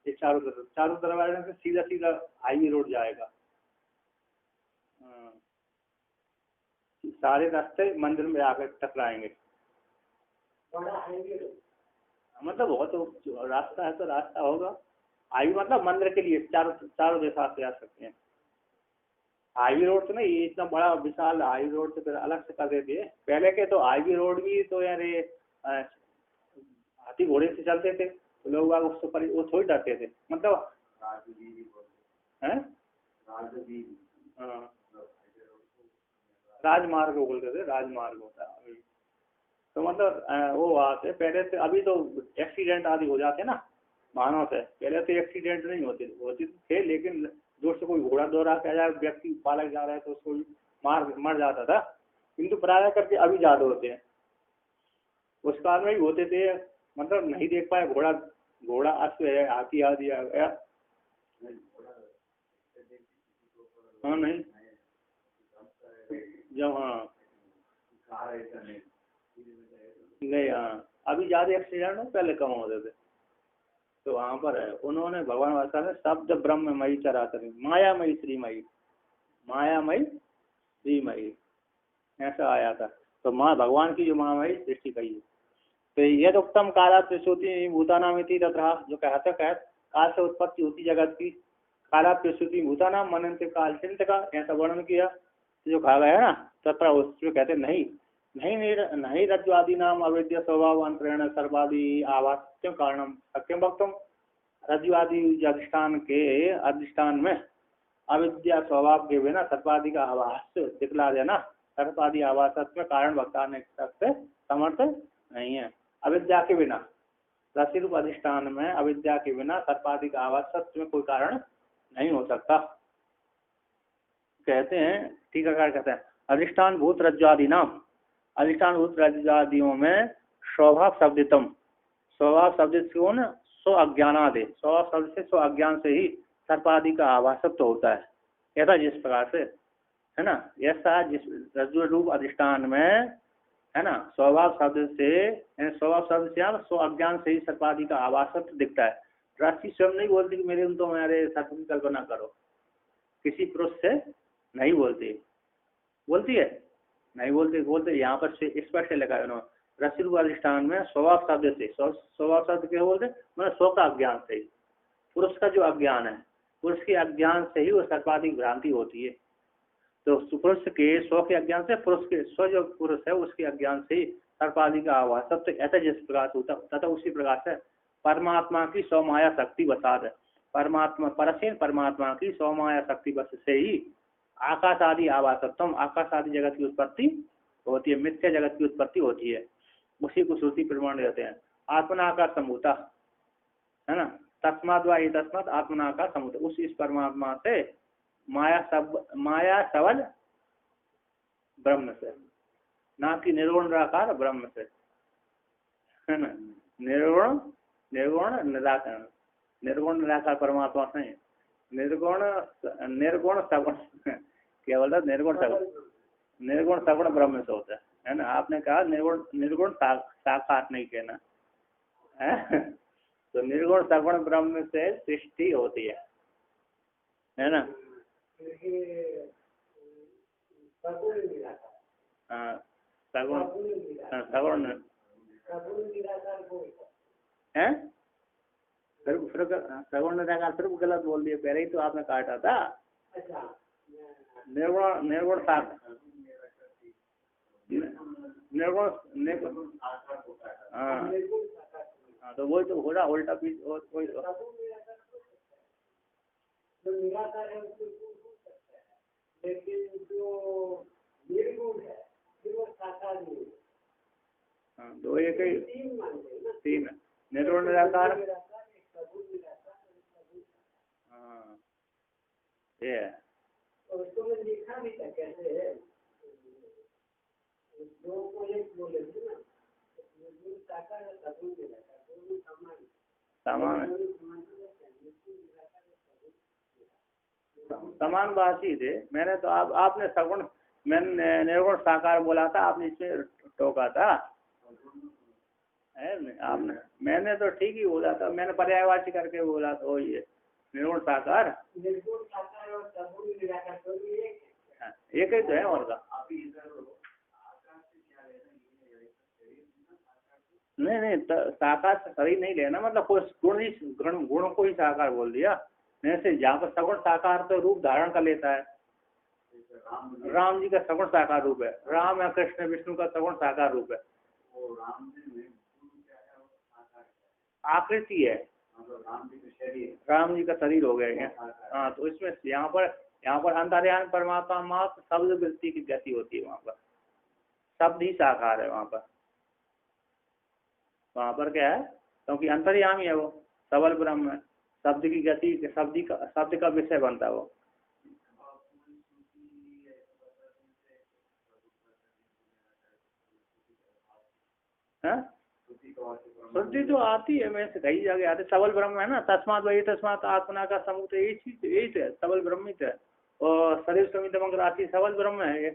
एक चारों दरवाजे से सीधा सीधा हाईवे रोड जाएगा। सारे रास्ते मंदिर में आकर टकराएंगे। मतलब बहुत रास्ता है तो रास्ता होगा। हाईवे मतलब मंदिर के लिए चारों दिशा से आ सकते हैं। हाईवे रोड तो नहीं, ये इतना बड़ा विशाल हाईवे रोड तो फिर अलग से कर देते हैं। पहले के तो हाईवे रोड भी तो यार हाथी घोड़े से चलते थे, तो लोग उससे पर वो थोड़ी डरते थे, मतलब हैं राजमार्ग बोलते थे, राजमार्ग होता है। तो मतलब वो आते पहले से, अभी तो एक्सीडेंट आदि हो जाते ना वाहनों से, पहले तो एक्सीडेंट नहीं होते थे, लेकिन जोर से कोई घोड़ा दौड़ा के जाए, व्यक्ति पालक जा रहा है तो उसको मर जाता था। किंतु प्राय करके अभी ज्यादा होते हैं, उस काल में भी होते थे, मतलब नहीं देख पाए घोड़ा अश्व है, हाथी आदि है। हाँ नहीं जब नहीं अभी ज्यादा एक्सीडेंट हो, पहले कम होते थे। तो वहाँ पर है, उन्होंने भगवान वाचा ने शब्द ब्रह्ममयी चराचर मायामयी श्रीमयी, मायामयी श्रीमयी ऐसा आया था। तो माँ भगवान की जो मायामयी सृष्टि कही है। तो यद उत्तम काला प्रसूति भूतानाम इति तथा, जो कहते काल से उत्पत्ति होती जगत की, काला प्रसूति भूतानाम मनंत काल चिंत का ऐसा वर्णन किया। जो कहा गया है ना तथा उसमें कहते नहीं रज्ज्वादि नाम अविद्या स्वभाव अंतरेण सर्वादि आवास्यम कारणम सत्यम वक्तुम। रज्ज्वादि अधिष्ठान में अविद्या स्वभाव के बिना सर्वादि का आवास दिखला देना सर्वादि आवास में कारण बताने से समर्थ नहीं है। अविद्या के बिना, रसी रूप अधिष्ठान में अविद्या के बिना सर्वादि का आवास सत्य में कोई कारण नहीं हो सकता। कहते हैं टीकाकार कहते हैं अधिष्ठान भूत रज्ज्वादि नाम, अधिष्ठान भूत रज्ज्वादियों में स्वभाव शब्दितम, स्वभाव शब्दित कौन, स्व अज्ञानादि, स्वभाव शब्द से स्व अज्ञान से ही सर्पादि का आभासत्व होता है। ऐसा जिस प्रकार से है ना, ऐसा जिस रज्जु रूप अधिष्ठान में है ना, स्वभाव शब्द से स्व अज्ञान से ही सर्पादि का आभासत्व दिखता है। राशि स्वयं नहीं बोलती कि मेरे तो मेरे सर्प की कल्पना करो, किसी पुरुष से नहीं बोलती है, नहीं बोलते यहाँ पर स्पष्ट लगा उन्होंने रसी रूप अधिष्ठान में स्वभाव शब्द से, स्वभाव शब्द क्या बोलते मतलब स्व का अज्ञान से ही, पुरुष का जो अज्ञान है, पुरुष के अज्ञान से ही वो सर्पाधिक भ्रांति होती है। तो पुरुष के स्व के अज्ञान से, पुरुष के स्व जो पुरुष है उसके अज्ञान से ही सर्पादि का आवास सब तो ऐसा जिस प्रकार होता तथा उसी प्रकार से परमात्मा की स्वमाया शक्ति बसात है। परमात्मा की स्वमाया शक्ति बस से ही आकाश आदि आवासत्वम, आकाश आदि जगत की उत्पत्ति होती है, मिथ्या जगत की उत्पत्ति होती है। उसी को श्रुति प्रमाण देते हैं। आत्मना आकाश संभूता, है ना। तस्मात् वा तस्मात् आत्मना का समुदय, उस इस परमात्मा से माया सबल ब्रह्म से, ना कि निर्गुण निराकार ब्रह्म से, है ना। निर्गुण निर्गुण निराकार, निर्गुण निराकार परमात्मा से, निर्गुण निर्गुण सगुण क्या बोलता, निर्गुण सगुण, निर्गुण सगुण ब्रह्म से होता है ना। आपने कहा निर्गुण निर्गुण साकार नहीं कहना है। तो निर्गुण सगुण ब्रह्म से सृष्टि होती है ना। हाँ सगुण, सगुण है, फिर सगुण निराकार फिर गलत बोल दिए, पहले ही तो आपने काटा था। निर्गुण निर्गुण निर्गुण हाँ हाँ, तो वही तो हो रहा उल्टा पीस, वही तो निराकार है उसको सकता है, लेकिन जो निर्गुण है वो साकार नहीं है। हाँ, दो एक ही तीन निर्गुण निराकार। हाँ ये है। उसको मैं लिखा भी था कैसे है, दो को एक बोले थे ना, निर्गुण साकार है, सगुण निराकार, दोनों समान है, समान बात ही थे। मैंने तो आपने सगुण, मैंने निर्गुण साकार बोला था, आपने इसमें टोका था है। आपने, मैंने तो ठीक ही बोला था, मैंने पर्यायवाची करके बोला था वही है, निर्गुण साकार। निर्गुण साकार और सगुण निराकार तो एक ही तो है और का। नहीं नहीं, साकार से शरीर नहीं लेना, मतलब कोई गुण ही गुण को ही साकार बोल दिया। जैसे जहाँ पर सगुण साकार तो रूप धारण कर लेता है, राम जी का सगुण साकार रूप है, राम या कृष्ण विष्णु का सगुण साकार रूप है, आकृति है, राम जी का शरीर हो गया। हाँ तो इसमें यहाँ पर अंतर्यामी परमात्मा मात्र शब्द वृत्ति की गति होती है, वहाँ पर शब्द ही साकार है। वहाँ पर क्या है, क्योंकि अंतर्यामी है वो, सबल ब्रह्म है, शब्द की गति, शब्द का विषय बनता है वो। श्रुति तो आती है, मैं से कई जगह आते, सबल ब्रह्म है ना, तस्मात् वही तस्मात् आत्मना का समुदय, यही चीज यही है, सबल ब्रह्म ही है। और सदैव समितमग् राशि सबल ब्रह्म है ये,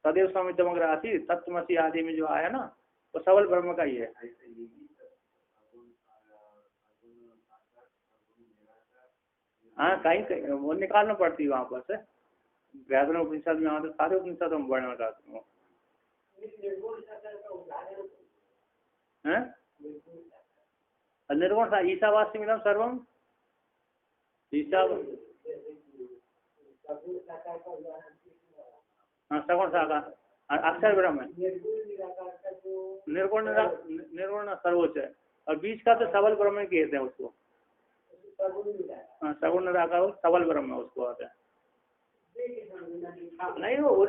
सदैव समितमग् राशि तत्वमसि आदि में जो आया ना, वो सबल ब्रह्म का ही है। हाँ कहीं वो निकालना पड़ती है वहाँ पर से, व्याकरण उपनिषद में आते, सारे उपनिषद हम वर्णन करते हैं। निर्गुण था ईशावास्यमिदं सर्वम, ईशा हाँ सगुण साकार अक्षर ब्रह्म है, निर्गुण सर्वोच्च है, और बीच का तो सबल ब्रह्म कहते हैं उसको। हाँ सगुण निराकार सबल ब्रह्म है उसको आते हैं। नहीं वो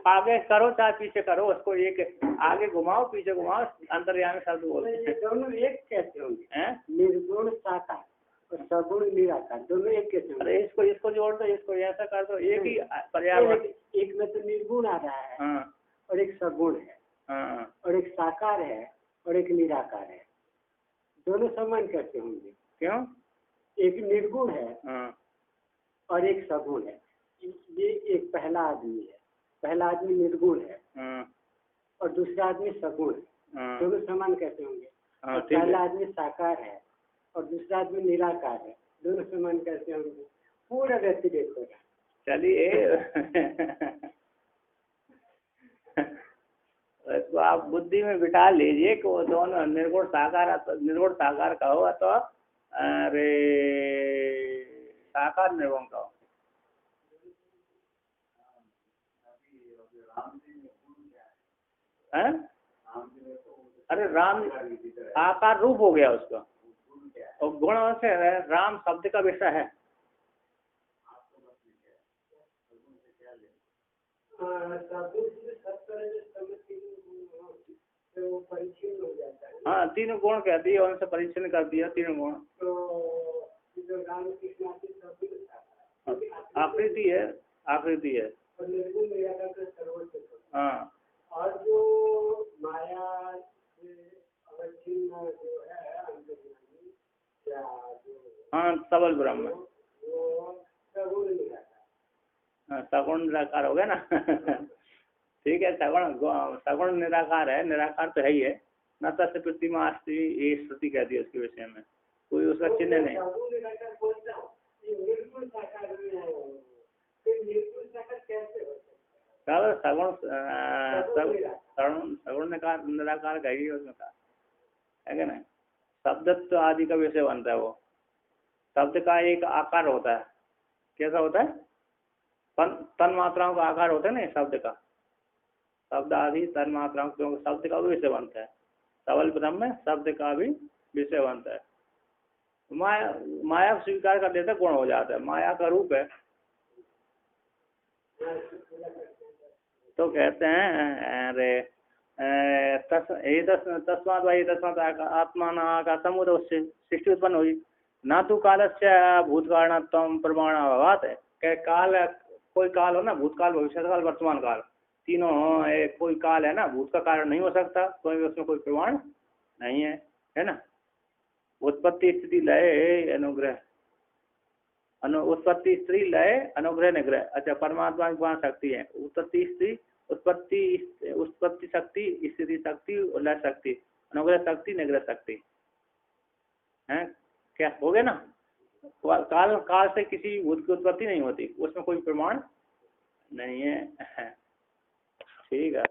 आगे करो चाहे पीछे करो, उसको एक आगे घुमाओ पीछे घुमाओ, अंतर्यामी शब्द बोलते हैं। दोनों एक कैसे होंगे, निर्गुण साकार और सगुण निराकार दोनों एक कैसे होंगे? अरे इसको जोड़ दो, इसको ऐसा कर दो, एक ही पर्यावरण। एक में तो निर्गुण आ रहा है। हाँ। और एक सगुण है। हाँ। और एक साकार है और एक निराकार है, दोनों समान कैसे होंगे? क्यों? एक निर्गुण है। हाँ। और एक सगुण है, ये एक पहला आदमी है, पहला आदमी निर्गुण है। हाँ। और दूसरा आदमी सगुण है। हाँ। दोनों समान कैसे होंगे? हाँ, पहला आदमी साकार है और दूसरा आदमी निराकार है, दोनों समान कैसे होंगे? पूरा व्यक्ति देखो। चलिए इसको आप बुद्धि में बिठा लीजिए कि वो दोनों निर्गुण साकार का हो, तो अरे साकार निर्गुण का हो। अरे राम आकार रूप हो गया उसका, और गुण से है, राम शब्द का विषय है। तो परिचिन हो जाता है। हाँ, तीन गुण कहती है, उनसे परिचय कर दिया तीन गुण। तो जो राम कृष्ण आकृति है, आकृति है। और निर्गुण निराकार का सर्वोच्च है। हाँ, और जो माया से अवच्छिन्न जो है अंतर्यामी या जो हाँ, सबल ब्रह्म, वो सगुण निराकार। हाँ, सगुण निराकार हो गया ना। ठीक है, सगुण निराकार है, निराकार तो है ही है। न तस्य प्रतिमा अस्ति, ये श्रुति कहती है उसके विषय में, कोई उसका चिन्ह नहीं। सगुण निराकार बोलता हूँ, ये निर्गुण साकार में है। फिर निर्गुण साकार कैसे हो सकता है? सगुण निराकार का ही उसमें कहा है क्या नहीं। शब्दत्व आदि का विषय बनता है वो। शब्द का एक आकार होता है, कैसा होता है? तन मात्राओं का आकार होता है ना शब्द का। शब्द आदि तन मात्राओं का शब्द का भी विषय बनता है। सबल ब्रह्म में शब्द का भी विषय बनता है। माया स्वीकार कर लेता गुण हो जाता है, माया का रूप है। तो कहते हैं अरे तस्मात् वही तस्मात् आत्मा का समुद्र उससे सृष्टि उत्पन्न हुई। ना तो काल से भूतकारणत्म प्रमाण अभावात है। काल, कोई काल हो ना, भूतकाल, भविष्यकाल, वर्तमान काल, तीनों कोई काल है ना, भूत का कारण नहीं हो सकता, कोई उसमें कोई प्रमाण नहीं है ना। उत्पत्ति स्थिति लय अनुग्रह, उत्पत्ति स्त्री लय अनुग्रह निग्रह। अच्छा, परमात्मा की पांच शक्ति है, उत्पत्ति स्त्री, उत्पत्ति शक्ति, स्थिति शक्ति, लय शक्ति, अनुग्रह शक्ति, निग्रह शक्ति है। क्या हो गया ना। काल से किसी भूत की उत्पत्ति नहीं होती, उसमें कोई प्रमाण नहीं है। ठीक है।